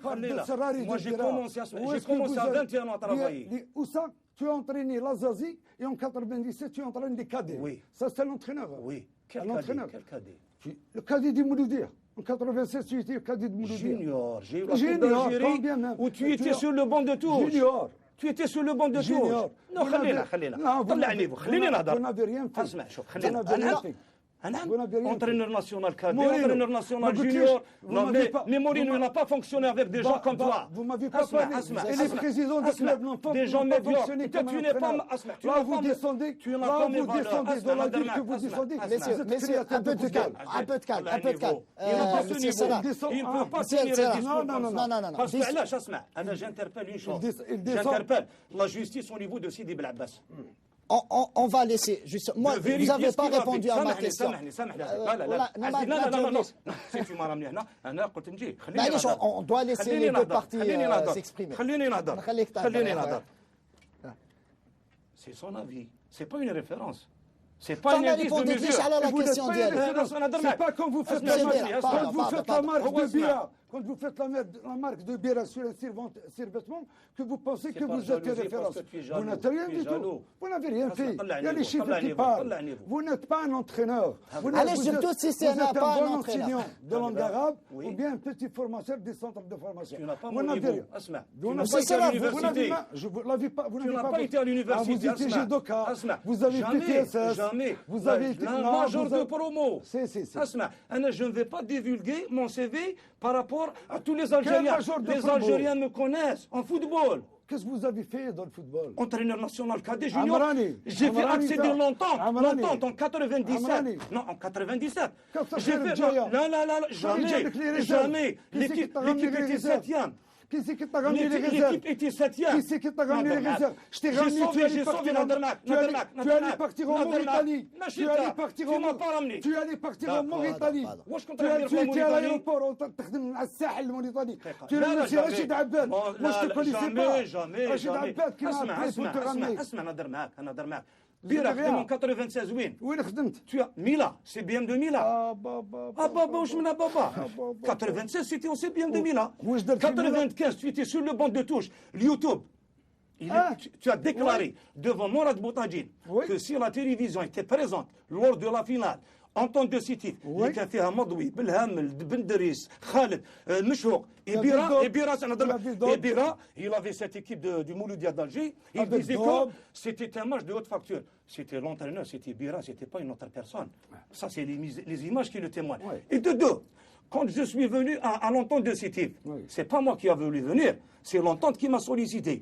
Moi, j'ai commencé à 21 ans à travailler. Où ça? Tu as entraîné l'Azazi et en 97, tu entraînes les cadets. Oui. Ça, c'est l'entraîneur. Oui. Quel cadet? Le cadet du Mouloudir. En 96, tu étais le cadet de Mouloudir. Junior. J'ai eu la Coupe d'Algérie où tu étais sur le banc de touche. Junior. Tu étais sur le banc de touche. Junior. Non, vous n'avez rien fait. Entraîneur national cadet, entraîneur national junior. Mais Mourinho n'a pas fonctionné avec des gens comme toi. Vous m'avez pas parlé. Et les présidents des clubs n'ont pas fonctionné comme un entraîneur. Là, vous descendez dans la ville que vous descendez. Messieurs, un peu de calme. Monsieur Salah, il ne peut pas tenir le discours. Non. Parce que là, j'interpelle une chose. J'interpelle la justice au niveau de Sidi Belabas. On va laisser juste. Moi, vous n'avez pas répondu à ma question. Non. Si tu m'as ramené là, on doit laisser les deux parties s'exprimer. C'est son avis. C'est pas une référence. C'est pas une indice de mesure. C'est pas quand vous faites la marque de Bira. Quand vous faites la marque de Bira sur un survêtement, que vous pensez que vous êtes référence. Vous n'êtes rien du tout. Vous n'avez rien fait. Il y a les chiffres qui parlent. Vous n'êtes pas un entraîneur. Allez, surtout si c'est un bon enseignant de langue arabe ou bien un petit formateur des centres de formation. Tu n'as pas mon niveau. Vous n'avez pas été à l'université. Vous étiez judoka. Vous avez fait TSS. Vous avez été major de promo. Asma, je ne vais pas divulguer mon CV par rapport à tous les Algériens. Les Algériens me connaissent en football. Qu'est-ce que vous avez fait dans le football? Entraîneur national cadet junior. J'ai fait accéder l'entente en 97. Non, en 97. J'ai fait... Jamais. L'équipe était 7e. Qui c'est qui t'a ramené les réserves? L'équipe était 7e. Qui c'est qui t'a ramené les réserves? Je t'ai ramené, tu allais partir en Mauritanie. Tu allais partir en Mauritanie. Tu étais à l'aéroport, on t'a تخدم على الساحل الموريتاني. Tu es le monsieur Rachid Abbad. Moi, je te connaissais pas. Rachid Abbad qui m'a appelé pour te ramener. اسمع نهضر معاك. بيرا خدم 96 وين خدمت؟ Mila, c'est bien de Mila. بابا واش من بابا 96 c'était au CBM de Mila. 95 tu étais sur le banc de touche YouTube. Tu as déclaré devant Morad Boutadjine que si la télévision était présente lors de la finale entente de Sétif, Oui. اللي كان فيها مضوي بالهامل بن دريس خالد مشهوق Il y avait d'autres. il avait cette équipe du Mouloudia d'Alger. Il Avec disait que d'autres. c'était un match de haute facture. C'était l'entraîneur, c'était Bira, c'était pas une autre personne. Ça, c'est les images qui le témoignent. Oui. Et de deux, quand je suis venu à l'entente de Sétif, Oui. c'est pas moi qui a voulu venir, c'est l'entente qui m'a sollicité.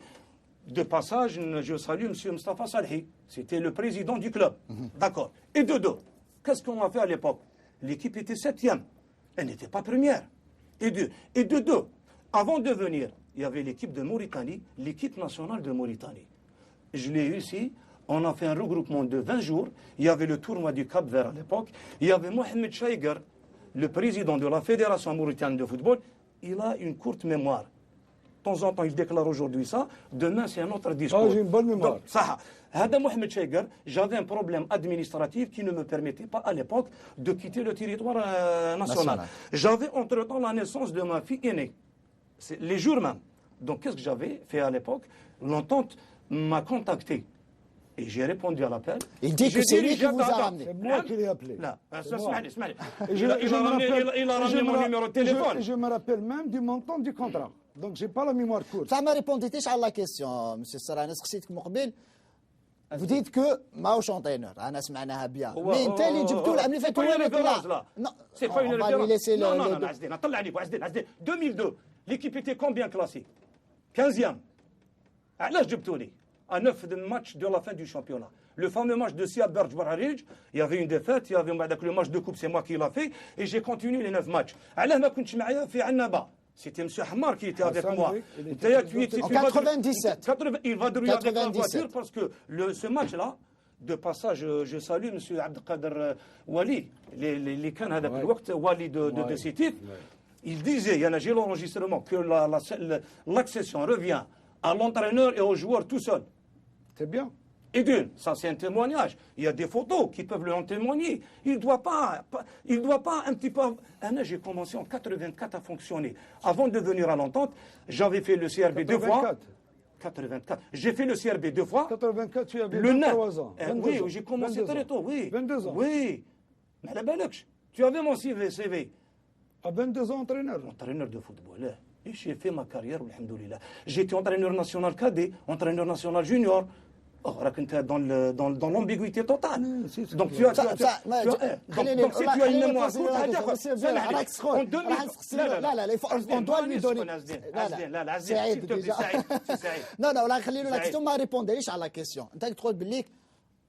De passage, je salue M. Mustafa Salhi. C'était le président du club. D'accord. Et de deux, qu'est-ce qu'on a fait à l'époque? L'équipe était 7e. Elle n'était pas première. Et de deux, avant de venir, il y avait l'équipe de Mauritanie, l'équipe nationale de Mauritanie. Je l'ai eu ici. On a fait un regroupement de 20 jours. Il y avait le tournoi du Cap-Vert à l'époque. Il y avait Mohamed Chaiger, le président de la Fédération mauritanienne de football. Il a une courte mémoire. De temps en temps, il déclare aujourd'hui ça. Demain, c'est un autre discours. Ah, j'ai une bonne mémoire. Donc, ça, Hada Mohamed Chaiger, j'avais un problème administratif qui ne me permettait pas à l'époque de quitter le territoire national. J'avais entre-temps la naissance de ma fille aînée. C'est les jours même. Donc, qu'est-ce que j'avais fait à l'époque? L'entente m'a contacté. Et j'ai répondu à l'appel. Il dit que c'est lui qui vous a ramené. C'est moi qui l'ai appelé. Là, C'est moi. Et il a ramené mon numéro de téléphone. Je me rappelle même du montant du contrat. Donc, j'ai pas la mémoire courte. فما ريبونديتيش على لا كيسيون مسيو السراني سقسيتك من قبل Vous dites que ماهوش انترينور انا سمعناها بيان مي انت اللي جبتوه العام اللي فات هو اللي طلع C'est pas une référence. Non, Non, Azdin, طلع عليك Azdin. 2002, l'équipe était combien classée? 15e. علاش جبتوني؟ À 9 matchs de la fin du championnat. Le fameux match de Siad Berj Barharij, il y avait une défaite, il y avait le match de coupe, c'est moi qui l'a fait, et j'ai continué les 9 matchs. علاش ما كنتش معايا في Annaba? C'était M. Hamar qui était avec moi. En 97. Il va drouiller avec la 97. voiture parce que ce match-là, de passage, je salue M. Abdelkader Wali, les cannes à Wali de Sétif. Il disait, il y en a j'ai l'enregistrement, que l'accession revient à l'entraîneur et aux joueurs tout seul. C'est bien. Et d'une, ça c'est un témoignage. Il y a des photos qui peuvent le en témoigner. Il ne doit pas un petit peu... J'ai commencé en 84 à fonctionner. Avant de venir à l'entente, j'avais fait le CRB 2 fois. 84. J'ai fait le CRB 2 fois. 84, tu avais Le 23 ans. Oui, j'ai commencé très tôt, oui. 22 ans. Oui. Mais la Balakh, tu avais mon CV. À 22 ans, entraîneur. Entraîneur de football. Et j'ai fait ma carrière, alhamdoulilah. J'étais entraîneur national cadet, entraîneur national junior. Oh, dans l'ambiguïté totale. Donc tu as une mémoire courte. En 2000, on doit lui donner. Non, non, la question m'a répondu à la question.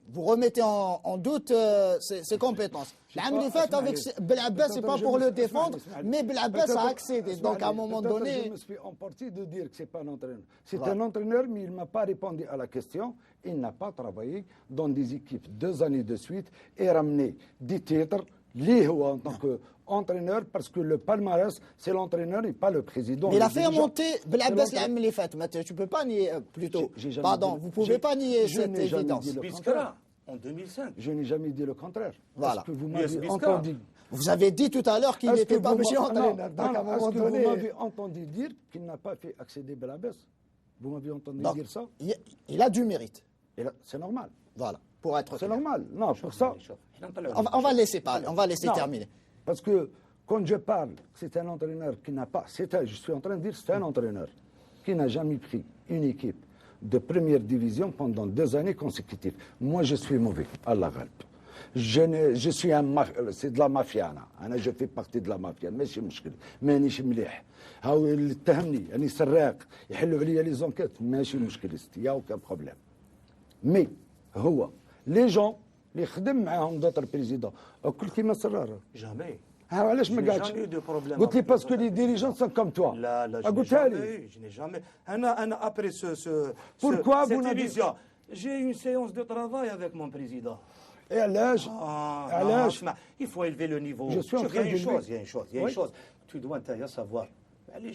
Vous remettez en doute ses compétences. L'année اللي فات avec Belabès, c'est pas pour le défendre, mais Belabès a accédé. Donc à un moment donné, je me suis emporté de dire que c'est pas un entraîneur. C'est un entraîneur, mais il m'a pas répondu à la question. Il n'a pas travaillé dans des équipes 2 années de suite et ramené des titres liés en tant qu'entraîneur, parce que le palmarès, c'est l'entraîneur et pas le président. Mais il a fait monter Belabès l'année اللي فات. Tu peux pas nier plutôt. Pardon, vous pouvez pas nier cette évidence. Biskra, en 2005. Je n'ai jamais dit le contraire. Voilà. Parce que vous m'avez entendu. Vous avez dit tout à l'heure qu'il n'était pas obligé entraîneur. Est-ce que vous m'avez entendu dire qu'il n'a pas fait accéder Belabès? Vous m'avez entendu dire ça? Il a du mérite. C'est normal. Voilà, pour être C'est normal. Non, pour ça. On va laisser parler, on va laisser terminer. Parce que quand je parle, c'est un entraîneur qui n'a pas. Je suis en train de dire c'est un entraîneur qui n'a jamais pris une équipe de première division pendant 2 années consécutives. Moi, je suis mauvais. Allah ghalb. Je suis c'est de la mafia. Je fais partie de la mafia. ماشي مشكل. مانيش مليح. هاو اللي اتهمني أني سراق يحلوا عليا لي زونكيت ماشي مشكل ستي يا aucun problème. مي هو لي جون اللي خدم معاهم دوطر بريزيدون الكل كيما سرار. Jamais. ها علاش ما قعدتش؟ قلت لي باسكو لي ديريجون سون كوم توا. لا لا قلتها لي. Je n'ai jamais. أنا après Pourquoi cette vous n'avez- émission, j'ai eu une séance de travail avec mon président. Et علاش؟ علاش؟ Il faut élever le niveau. Je suis en train de Il y a une Oui. chose. Tu dois savoir.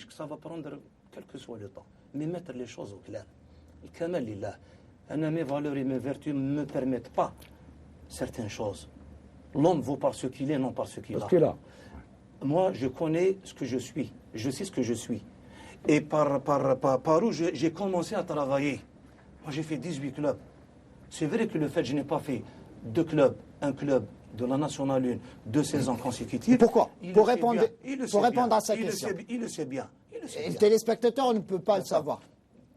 Que ça va prendre quel que soit le temps. Mais mettre les choses au clair. Le kamal lillah. Mes valeurs et mes vertus ne me permettent pas certaines choses. L'homme vaut par ce qu'il est, non par ce qu'il a. Parce qu'il a. Moi, je connais ce que je suis. Je sais ce que je suis. Et par où j'ai commencé à travailler. Moi, j'ai fait 18 clubs. C'est vrai que le fait que je n'ai pas fait un club de la Nationale 1, 2 saisons consécutives. Pourquoi? Pour répondre à sa question. question. Il le sait bien. Et le téléspectateur ne peut pas le savoir.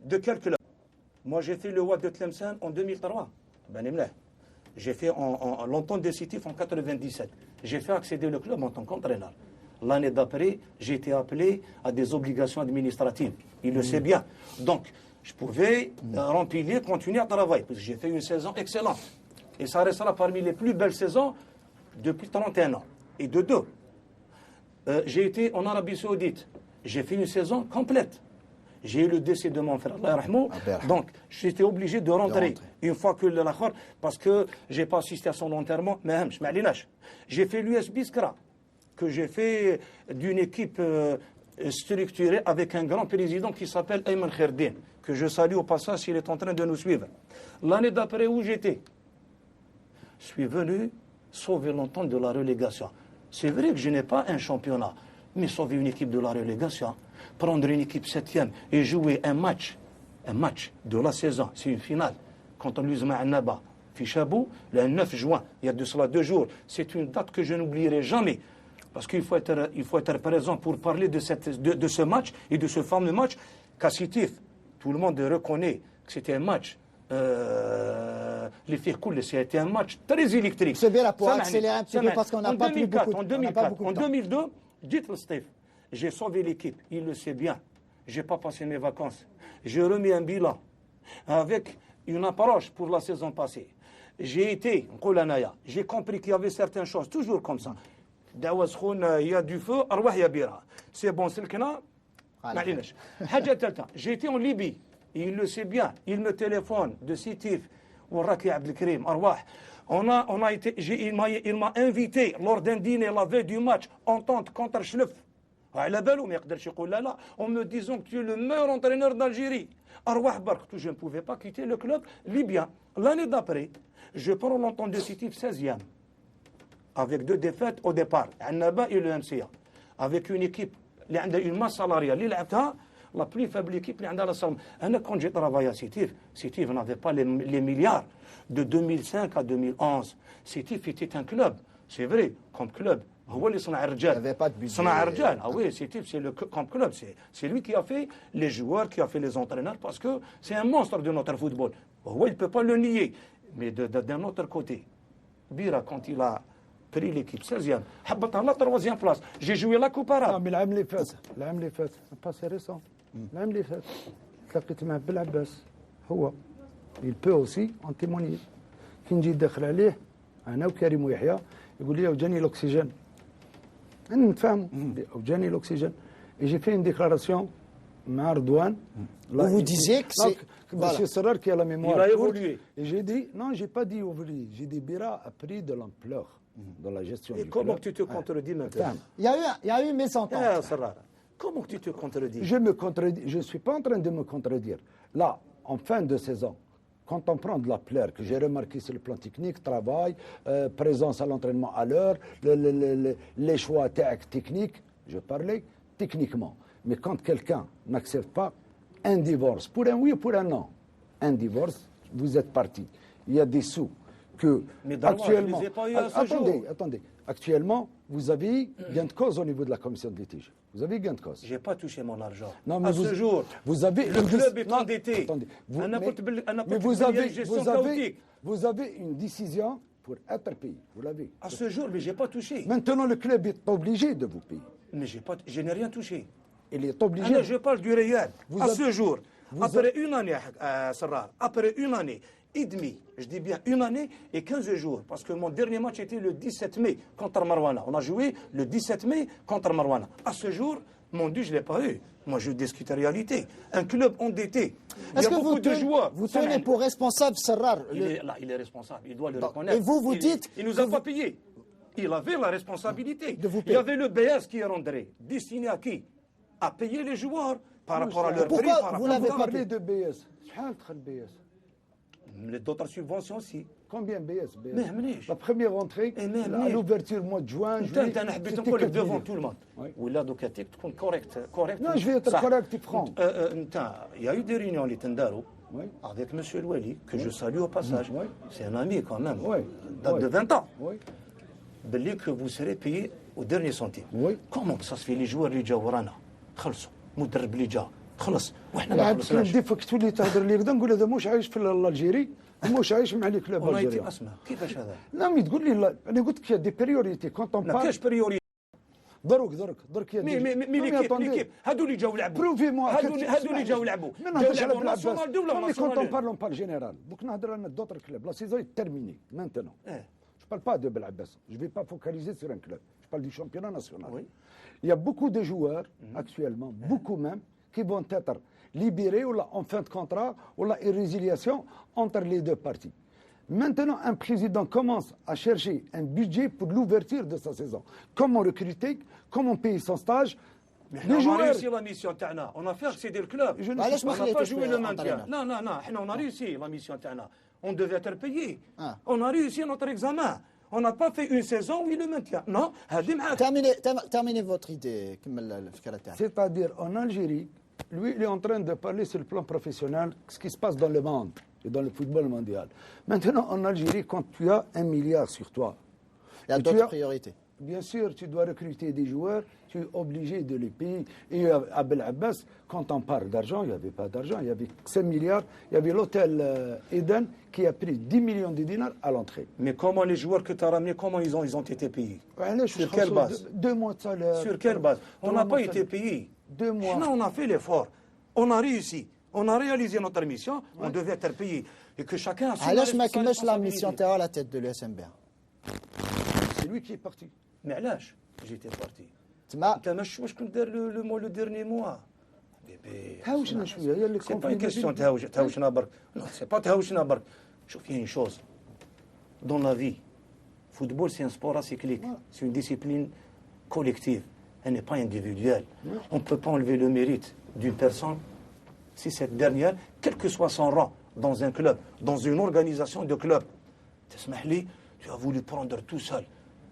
De quel club? Moi, j'ai fait le Wad de Tlemcen en 2003. J'ai fait l'entente décisif en 97. J'ai fait accéder le club en tant qu'entraîneur. L'année d'après, j'ai été appelé à des obligations administratives. Il le sait bien. Donc, je pouvais remplir, continuer à travailler. Parce que j'ai fait une saison excellente. Et ça restera parmi les plus belles saisons depuis 31 ans. Et de 2. J'ai été en Arabie Saoudite. J'ai fait une saison complète. J'ai eu le décès de mon frère, Allah yarhamou. Donc, j'étais obligé de rentrer. Une fois que l'accord, parce que je n'ai pas assisté à son enterrement, mais j'ai fait l'US Biskra, que j'ai fait d'une équipe structurée avec un grand président qui s'appelle Ayman Kherdin, que je salue au passage s'il est en train de nous suivre. L'année d'après où j'étais, je suis venu sauver l'entente de la relégation. C'est vrai que je n'ai pas un championnat, mais sauver une équipe de la relégation, prendre une équipe 7e et jouer un match de la saison, c'est une finale, contre l'Uzma Annaba, Fichabou, le 9 juin, il y a de cela 2 jours. C'est une date que je n'oublierai jamais. Parce qu'il faut être présent pour parler de ce match et de ce fameux match Cassitif. Tout le monde reconnaît que c'était un match. Les faits coulent, c'était un match très électrique. C'est bien là pour accélérer un petit peu parce qu'on n'a pas plus beaucoup en 2004, en 2002, dites-le Steve, j'ai sauvé l'équipe, il le sait bien. Je n'ai pas passé mes vacances. J'ai remis un bilan avec une approche pour la saison passée. J'ai été, j'ai compris qu'il y avait certaines choses, toujours comme ça. Il y a du feu, c'est bon, c'est le cas. J'ai été en Libye, il le sait bien, il me téléphone de Sitif, il m'a invité lors d'un dîner la veille du match, entente contre Chlef, en me disant que tu es le meilleur entraîneur d'Algérie. Je ne pouvais pas quitter le club libyen. L'année d'après, je prends l'entente de Sitif 16e. Avec 2 défaites au départ, Annaba et le MCA. Avec une équipe, une masse salariale, la plus faible équipe, quand j'ai travaillé à Sitif n'avait pas les milliards de 2005 à 2011. Sitif était un club, c'est vrai, comme club. Il n'y avait pas de budget. Ah oui, Sitif, c'est le comme club. C'est lui qui a fait les joueurs, qui a fait les entraîneurs, parce que c'est un monstre de notre football. Il ne peut pas le nier. Mais d'un autre côté, Bira, quand il a pris l'équipe 16e, à la 3e place. J'ai joué la Coupe arabe. Non, mais l'année اللي فات, c'est récent. l'année اللي فات, تلاقيت مع بالعباس. Il peut aussi en témoigner. كي نجي داخل عليه انا وكريم ويحيى يقول لي وجاني l'oxygène. انا نتفاهموا وجاني l'oxygène. Et j'ai fait une déclaration مع رضوان. Vous disiez que c'est Monsieur Serrar qui a la mémoire. Il a évolué. Et j'ai dit, non, j'ai pas dit évolué. J'ai dit Bira a pris de l'ampleur dans la gestion du club. Et comment tu te contredis maintenant? Il y a eu mésentente. Comment tu te contredis? Je me contredis. Je ne suis pas en train de me contredire. Là, en fin de saison, quand on prend de l'ampleur, que j'ai remarqué sur le plan technique, travail, présence à l'entraînement à l'heure, les choix techniques, je parlais techniquement. Mais quand quelqu'un n'accepte pas un divorce, pour un oui ou pour un non, un divorce, vous êtes parti. Il y a des sous que mais actuellement... je les ai pas eu à ce jour. Attendez. Actuellement, vous avez gain de cause au niveau de la commission de litige. Vous avez gain de cause. Je n'ai pas touché mon argent. Non, mais à ce jour, vous avez le club est endetté. Attendez. Vous avez une décision pour être payé. Vous l'avez. À ce jour, mais je n'ai pas touché. Maintenant, le club est obligé de vous payer. Mais je n'ai rien touché. Il est obligé. Je parle du réel. Ce jour, après une année, après une année et demie, je dis bien une année et 15 jours, parce que mon dernier match était le 17 mai contre Marouane. On a joué le 17 mai contre Marouane. À ce jour, mon Dieu, je ne l'ai pas eu. Moi, je discute la réalité. Un club endetté. Est-ce que vous tenez pour responsable Serrar? Il est responsable, il doit le reconnaître. Et vous dites... Il ne nous a pas payé. Il avait la responsabilité. Il y avait le BS qui est rentré. Destiné à qui? À payer les joueurs par rapport à leur prix. Pourquoi vous n'avez pas parlé de BS? D'autres subventions aussi. Combien BS? Mais la première rentrée, à l'ouverture mois de juin, juillet, c'était devant tout le monde. Oui, là, donc, correct. Non, je vais être correct et franc. Il y a eu des réunions, les Tendaro, Oui. avec M. Louali, que je salue au passage. Oui. C'est un ami quand même, Oui. date Oui. de 20 ans. Oui. باللي que vous serez payé au dernier centime. Oui. Comment que ça se fait les joueurs اللي جاوا ورانا خلصوا مدرب اللي جا خلص واحنا ما لاعب خلصناش. دي فك تولي تهضر لي كذا نقول هذا مش عايش في الجيري ومش عايش مع لي كلوب ورايتي الجيريان. اسمع كيفاش هذا؟ لا مي تقول لي لا انا قلت لك دي بريوريتي كونت اون ما كاش بار بريوري. درك يا مي ليكيب هادو اللي جاو يلعبوا. بروفي موا هادو اللي جاو يلعبوا. ما نهضرش على ناسيونال بالعباس دو ولا كونت ناسيونال اون دو. بارلون با جينيرال دوك نهضر انا دوطر كلوب لا سيزون تيرميني مانتونون. إيه. Je ne parle pas de Belabès. Je ne vais pas focaliser sur un club. Je parle du championnat national. Oui. Il y a beaucoup de joueurs, actuellement, beaucoup même, qui vont être libérés ou là, en fin de contrat ou là, une résiliation entre les deux parties. Maintenant, un président commence à chercher un budget pour l'ouverture de sa saison. Comment recruter, comment payer son stage. احنا Les on a joueurs, réussi la mission تاعنا. On a fait accéder le club. Je ne علاش sais ما On n'a pas خليتوش joué le maintien. entraîneur Non, non, non. احنا on a réussi la mission تاعنا. On devait être payé. Ah. On a réussi notre examen. On n'a pas fait une saison, oui, le maintien. Non, هذه معاك. Terminez votre idée كمل الفكره تاعك. c'est-à-dire en Algérie, lui, il est en train de parler sur le plan professionnel ce qui se passe dans le monde et dans le football mondial. Maintenant, en Algérie, quand tu as 1 milliard sur toi, Il y a et tu d'autres as- priorités. bien sûr, tu dois recruter des joueurs, tu es obligé de les payer. Et à Bel Abbas, quand on parle d'argent, il n'y avait pas d'argent, il y avait 5 milliards. Il y avait l'hôtel Eden qui a pris 10 millions de dinars à l'entrée. Mais comment les joueurs que tu as ramenés, comment ils ont été payés? Sur quelle base? 2 mois de salaire. Sur quelle base? On 3 n'a mois pas de été salaire. payés. 2 mois. Non, on a fait l'effort. On a réussi. On a réalisé notre mission. On devait être payé. Et que chacun a su علاش ما sa كملش لا ميسيون responsabilité. تاعو على تيت دو لو اس ام بي؟ C'est lui qui est parti. Mais علاش j'étais parti. تما انت واش كنت دار لو ديرني موا بيبي. هاوشنا شويه هي اللي سي با كيستيون تهاوشنا برك. نو سي با تهاوشنا برك. شوف une chose. Dans la vie, football c'est un sport acyclique. C'est une discipline collective. Elle n'est pas individuelle. On ne peut pas enlever le mérite d'une personne si cette dernière, quel que soit son rang, dans un club, dans une organisation de club, تسمح لي, tu as voulu prendre tout seul.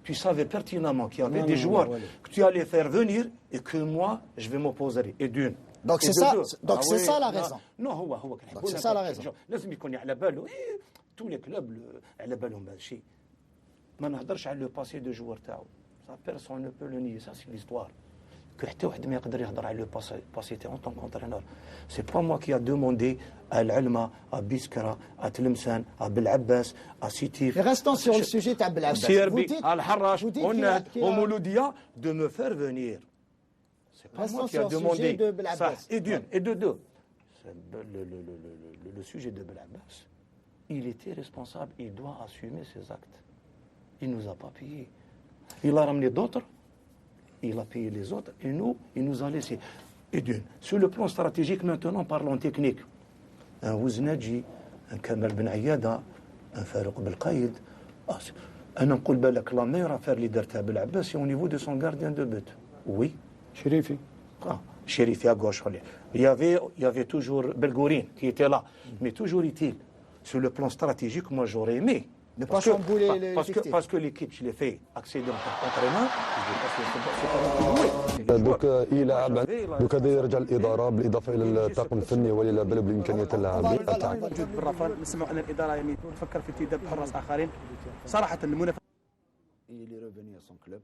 Tu savais pertinemment qu'il y avait Non, des non, joueurs voilà. que tu allais faire venir et que moi, je vais m'opposer. Et d'une. Donc Et c'est de ça- deux. donc c'est ça la non, raison. Non, هو كان Donc يقول c'est لك ça la raison. لازم يكون على باله. tous les clubs على بالهم بهذا الشيء. ما نهضرش على لو باسي دو جوار تاعو. Ça personne ne peut le nier, ça c'est l'histoire. Que حتى واحد ما يقدر يهضر على لو باسي تاعو en tant qu'entraîneur. C'est pas moi qui a demandé à العلمة, à Biskra, à Tlemcen, à Belabès, à Sitif. Et restons sur le sujet تاع بلعباس. سيربي, à الحراش, vous dites au qu'il a- Nahd, qu'il a- au Mouloudia, de me faire venir. C'est pas Restons moi qui a sur le demandé sujet de ça. Belabès. Et d'une, et de deux. Le sujet de Belabès, il était responsable, il doit assumer ses actes. Il ne nous a pas payé. Il a ramené d'autres, il a payé les autres, et nous, il nous a laissé. Et d'une, sur le plan stratégique, maintenant, parlons technique. Un Ouznadji, un Kamal Ben Ayada, un Farouk Belqaïd. Un نقول بالك la meilleure affaire اللي درتها بالعباس c'est au niveau de son gardien de but. Oui. Chérifi. Chérifi à gauche. Il y avait toujours Belgourine qui était là. Mais toujours est-il, sur le plan stratégique, moi j'aurais aimé. Ne pas chambouler l'effectif. Parce que l'équipe, je l'ai fait accéder en tant qu'entraîneur. Je l'ai دوك اي لاعب دوك هذا يرجع الاداره بالاضافه الى الطاقم الفني والى بل بامكانيات اللاعبين بالرافال نسمع ان الاداره يعني تفكر في انتداب حراس اخرين صراحه المنافسه. Il est revenu à son club.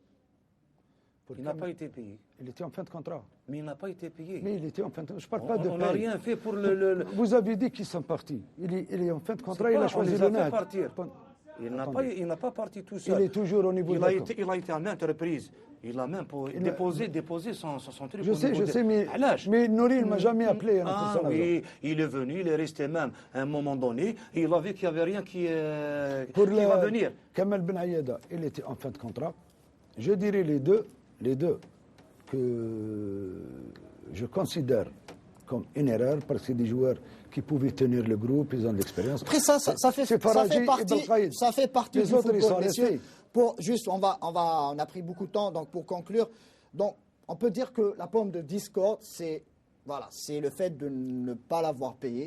Il n'a pas été payé. Il était en fin de contrat. Mais il n'a pas été payé. Mais il était en fin de contrat. Je ne parle pas de On n'a paye. rien fait pour Vous avez dit qu'ils sont partis. Il est en fin de contrat, il a on choisi les le a fait Nahd. partir. Il n'a pas parti tout seul. Il est toujours au niveau de la com. Il a été à maintes reprises. Il a même déposé son truc. Je au niveau sais, علاش؟ mais Nouri ne m'a jamais appelé. un Ah personnage. oui, il est venu, il est resté même à un moment donné, et il a vu qu'il n'y avait rien qui va venir. Kamal Ben Ayada, il était en fin de contrat. Je dirais les deux que je considère comme une erreur parce que c'est des joueurs qui pouvaient tenir le groupe, ils ont de l'expérience. Après ça fait partie Les du autres, ils sont football, messieurs. restés. Pour juste, on a pris beaucoup de temps, donc pour conclure, donc on peut dire que la pomme de discorde, c'est le fait de ne pas l'avoir payé.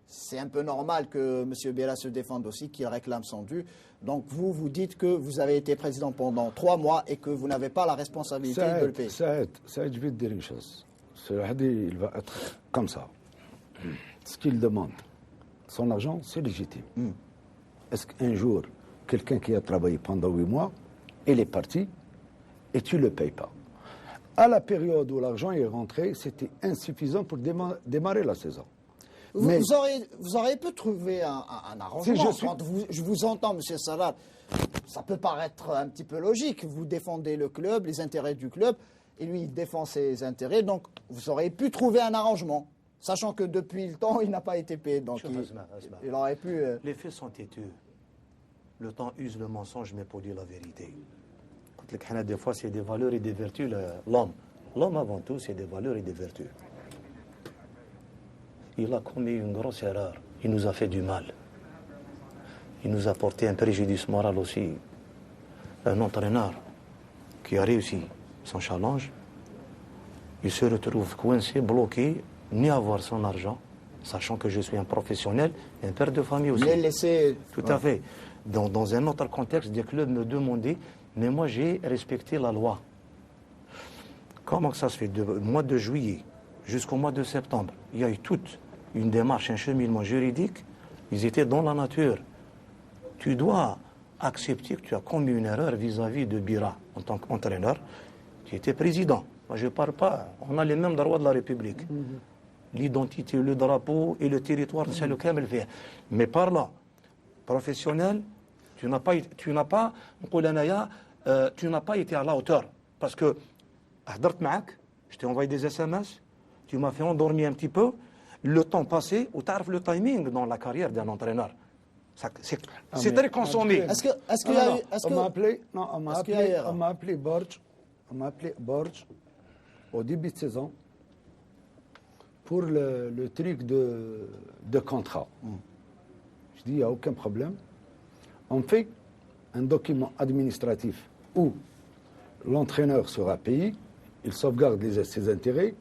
C'est un peu normal que M. Biela se défende aussi, qu'il réclame son dû. Donc vous dites que vous avez été président pendant 3 mois et que vous n'avez pas la responsabilité de le payer. Saïd, je vais te dire une chose. Ce Hadi, il va être comme ça. Ce qu'il demande, son argent, c'est légitime. Est-ce qu'un jour, quelqu'un qui a travaillé pendant 8 mois, il est parti et tu ne le payes pas? À la période où l'argent est rentré, c'était insuffisant pour démarrer la saison. Vous auriez pu trouver un arrangement. Quand je vous entends, M. Sarrar, ça peut paraître un petit peu logique. Vous défendez le club, les intérêts du club, et lui, il défend ses intérêts. Donc, vous auriez pu trouver un arrangement, sachant que depuis le temps, il n'a pas été payé. Donc, il aurait pu... Les faits sont têtus. Le temps use le mensonge, mais pour dire la vérité. Des fois, c'est des valeurs et des vertus, l'homme. L'homme, avant tout, c'est des valeurs et des vertus. Il a commis une grosse erreur. Il nous a fait du mal. Il nous a porté un préjudice moral aussi. Un entraîneur qui a réussi son challenge, il se retrouve coincé, bloqué, ni avoir son argent, sachant que je suis un professionnel, un père de famille aussi. Tout à fait. Dans un autre contexte, des clubs me demandaient, mais moi j'ai respecté la loi. Comment ça se fait? Du mois de juillet jusqu'au mois de septembre, il y a eu toute une démarche, un cheminement juridique. Ils étaient dans la nature. Tu dois accepter que tu as commis une erreur vis-à-vis de Bira en tant qu'entraîneur. Tu étais président. Moi, je ne parle pas. On a les mêmes droits de la République. L'identité, le drapeau et le territoire, c'est le Kamel fait. Mais par là, professionnel, tu n'as pas été à la hauteur. Parce que, je t'ai envoyé des SMS, tu m'as fait endormir un petit peu. Le temps passé, ou tu as le timing dans la carrière d'un entraîneur. C'est très consommé. On m'a appelé Borj au début de saison pour le truc de contrat. Je dis, il n'y a aucun problème. On fait un document administratif où l'entraîneur sera payé, il sauvegarde ses intérêts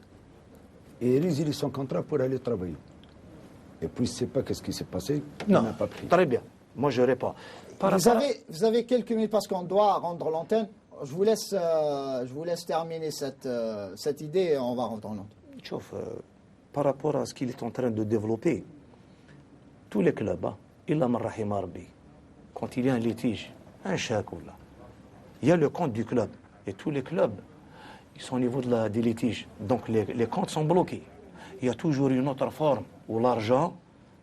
et il résilie son contrat pour aller travailler. Et puis, je ne sais pas qu'est-ce qui s'est passé. Non, on n'a pas pris. Très bien. Moi, je réponds. Vous avez quelques minutes parce qu'on doit rendre l'antenne. Je vous laisse terminer cette idée et on va rendre l'antenne. Par rapport à ce qu'il est en train de développer, tous les clubs, quand il y a un litige, un chèque ou là, il y a le compte du club. Et tous les clubs, ils sont au niveau des litiges. Donc les comptes sont bloqués. Il y a toujours une autre forme où l'argent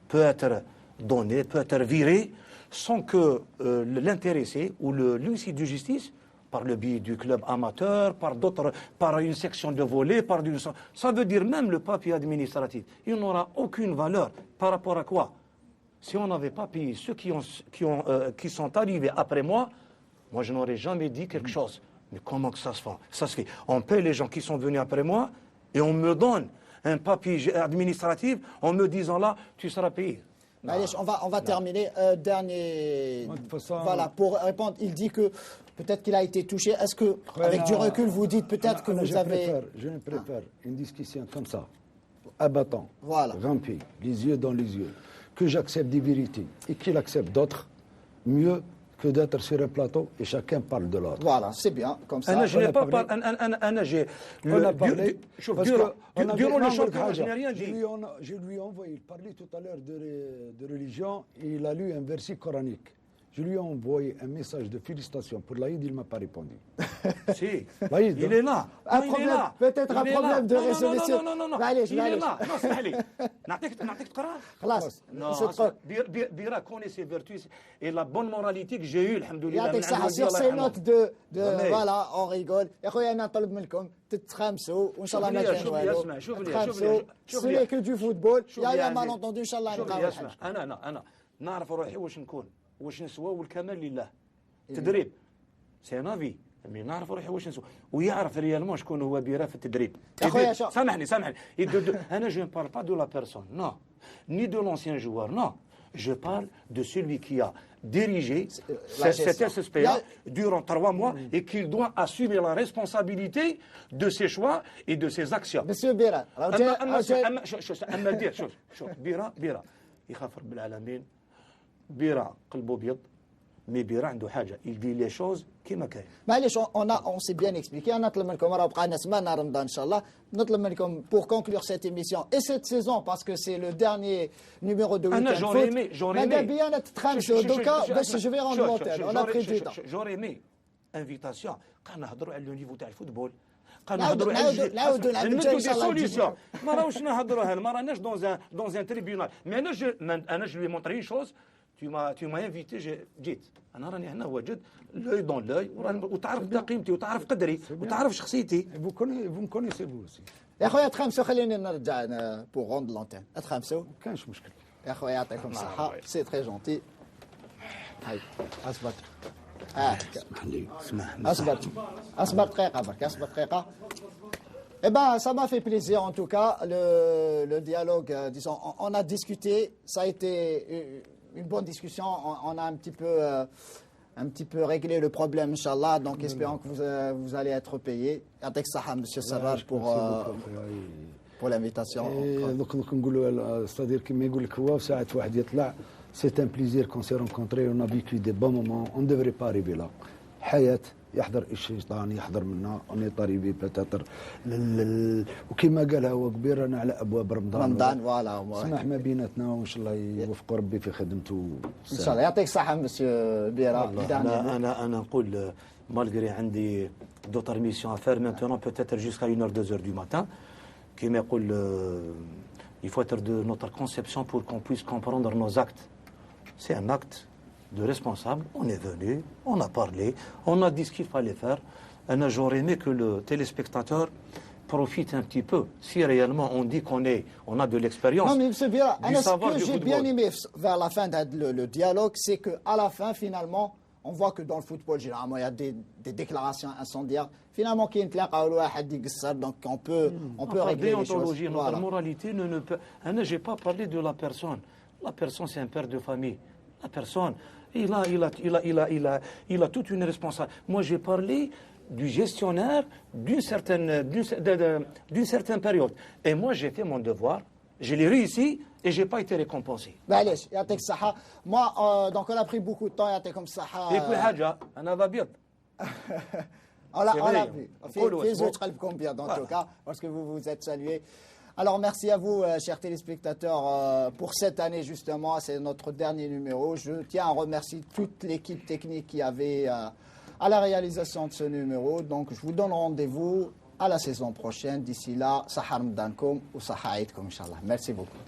peut être donné, peut être viré, sans que l'intéressé ou l'huissier de justice, par le biais du club amateur, par une section de volley, ça veut dire même le papier administratif. Il n'aura aucune valeur. Par rapport à quoi? Si on n'avait pas payé ceux qui sont arrivés après moi je n'aurais jamais dit quelque chose. Mais comment que ça se fait? On paye les gens qui sont venus après moi et on me donne un papier administratif en me disant là, tu seras payé. Allez, on va terminer. Dernier. Voilà, pour répondre, il dit que peut-être qu'il a été touché. Est-ce que, avec du recul, vous dites peut-être que vous avez. Je préfère une discussion comme ça, abattant, voilà, rempli, les yeux dans les yeux, que j'accepte des vérités et qu'il accepte d'autres, mieux que d'être sur un plateau et chacun parle de l'autre. Voilà, c'est bien, comme ça. Je n'ai pas parlé. Durant le championnat, je n'ai rien dit. Je lui ai envoyé, il parlait tout à l'heure de religion, et il a lu un verset coranique. Je lui ai envoyé un message de félicitations pour l'Aïd, il ne m'a pas répondu. Si, il est là. Peut-être un problème de résolution. Non, il est là. Non, c'est allé. نعطيك تقرا خلاص. Bira connaît ses vertus et la bonne moralité que j'ai eue, alhamdoulilah. Sur ces notes de voilà, on rigole. يا خويا انا نطلب منكم تتخامسوا وان شاء الله ما كان شوف ce n'est que du football. Il y a un malentendu, ان شاء الله نلقاو الحل. انا نعرف روحي واش نكون واش نسوى والكمال لله. تدريب سي نافي مي نعرف روحي واش نسوى ويعرف ريالمون شكون هو بيرا في التدريب. سامحني انا je ne parle pas de la personne, non, ni de l'ancien joueur, non. Je parle de celui qui a dirigé cet SSPA durant 3 mois et qu'il doit assumer la responsabilité de ses choix et de ses actions. Monsieur Bira, أما دير شوف بيرا يخاف رب العالمين. بيرا قلبه بيض مي بيرا عنده حاجه يدي لي شوز كيما كاين. معليش on s'est bien expliqué. نطلب منكم راه بقى سمانه رمضان ان شاء الله. نطلب منكم pour conclure cette émission et cette saison parce que c'est le dernier numéro de انا Weekend Foot. ماذا بيا نتخمسوا دوكا باش جو في روند لونتيل. On a pris du temps. J'aurais aimé invitation قا نهضروا على لو نيفو تاع الفوتبول. نعاودوا نعاودوا ان شاء الله. ما راهوش نهضروا ما راناش دون ان تريبيونال. مي انا جو لي مونطري شوز. Tu m'as invité, جيت. انا راني هنا واجد لوي دون لوي وتعرف قيمتي وتعرف قدري وتعرف شخصيتي. vous me connaissez vous aussi. يا خويا تخمسوا خليني نرجع pour rendre l'antenne. تخمسوا. ما كانش مشكل. يا خويا يعطيكم الصحة. سي تري جونتي. هاي اصبر. اسمح لي. اصبر دقيقة برك اصبر دقيقة. Eh ben, ça m'a fait plaisir en tout cas, le dialogue, disons, on a discuté, ça a été une bonne discussion, on a un petit peu réglé le problème, Inch'Allah, donc espérons que vous allez être payé. Yatek Saha, Monsieur Sarraj, pour l'invitation. دوك نقولوا c'est-à-dire كما يقول لك هو ساعات واحد يطلع c'est un plaisir qu'on s'est rencontrés, on a vécu des bons moments, on ne devrait pas arriver là. حياة يحضر الشيطان يحضر منا اوني طريبي بتاتر وكما قالها هو كبير انا على ابواب رمضان فوالا سمح ما بيناتنا وان شاء الله يوفق ربي في خدمته ان شاء الله. يعطيك الصحه مسيو بيرا. انا نقول malgré عندي d'autres missions à faire maintenant peut-être jusqu'à 1h 2h du matin كما يقول il faut être de notre conception pour qu'on puisse comprendre nos actes. C'est un acte de responsable, on est venu, on a parlé, on a dit ce qu'il fallait faire. J'aurais aimé que le téléspectateur profite un petit peu. Si réellement on dit on a de l'expérience, non, mais M. Bira, ce que j'ai bien aimé vers la fin le dialogue, c'est qu'à la fin, finalement, on voit que dans le football, généralement, il y a des déclarations incendiaires. Finalement, qui donc on peut régler les choses. Notre moralité ne peut... Je n'ai pas parlé de la personne. La personne, c'est un père de famille. La personne, il a toute une responsabilité. Moi, j'ai parlé du gestionnaire d'une certaine période. Et moi, j'ai fait mon devoir, je l'ai réussi et je n'ai pas été récompensé. Moi, donc on a pris beaucoup de temps. Et puis, Hadja, on a bien. On l'a vu. Les autres, combien dans tout cas, parce que vous vous êtes salués. Alors merci à vous, chers téléspectateurs, pour cette année justement. C'est notre dernier numéro. Je tiens à remercier toute l'équipe technique qui avait à la réalisation de ce numéro. Donc je vous donne rendez-vous à la saison prochaine. D'ici là, Sahar Mdankom ou Sahaïdkom, Inch'Allah. Merci beaucoup.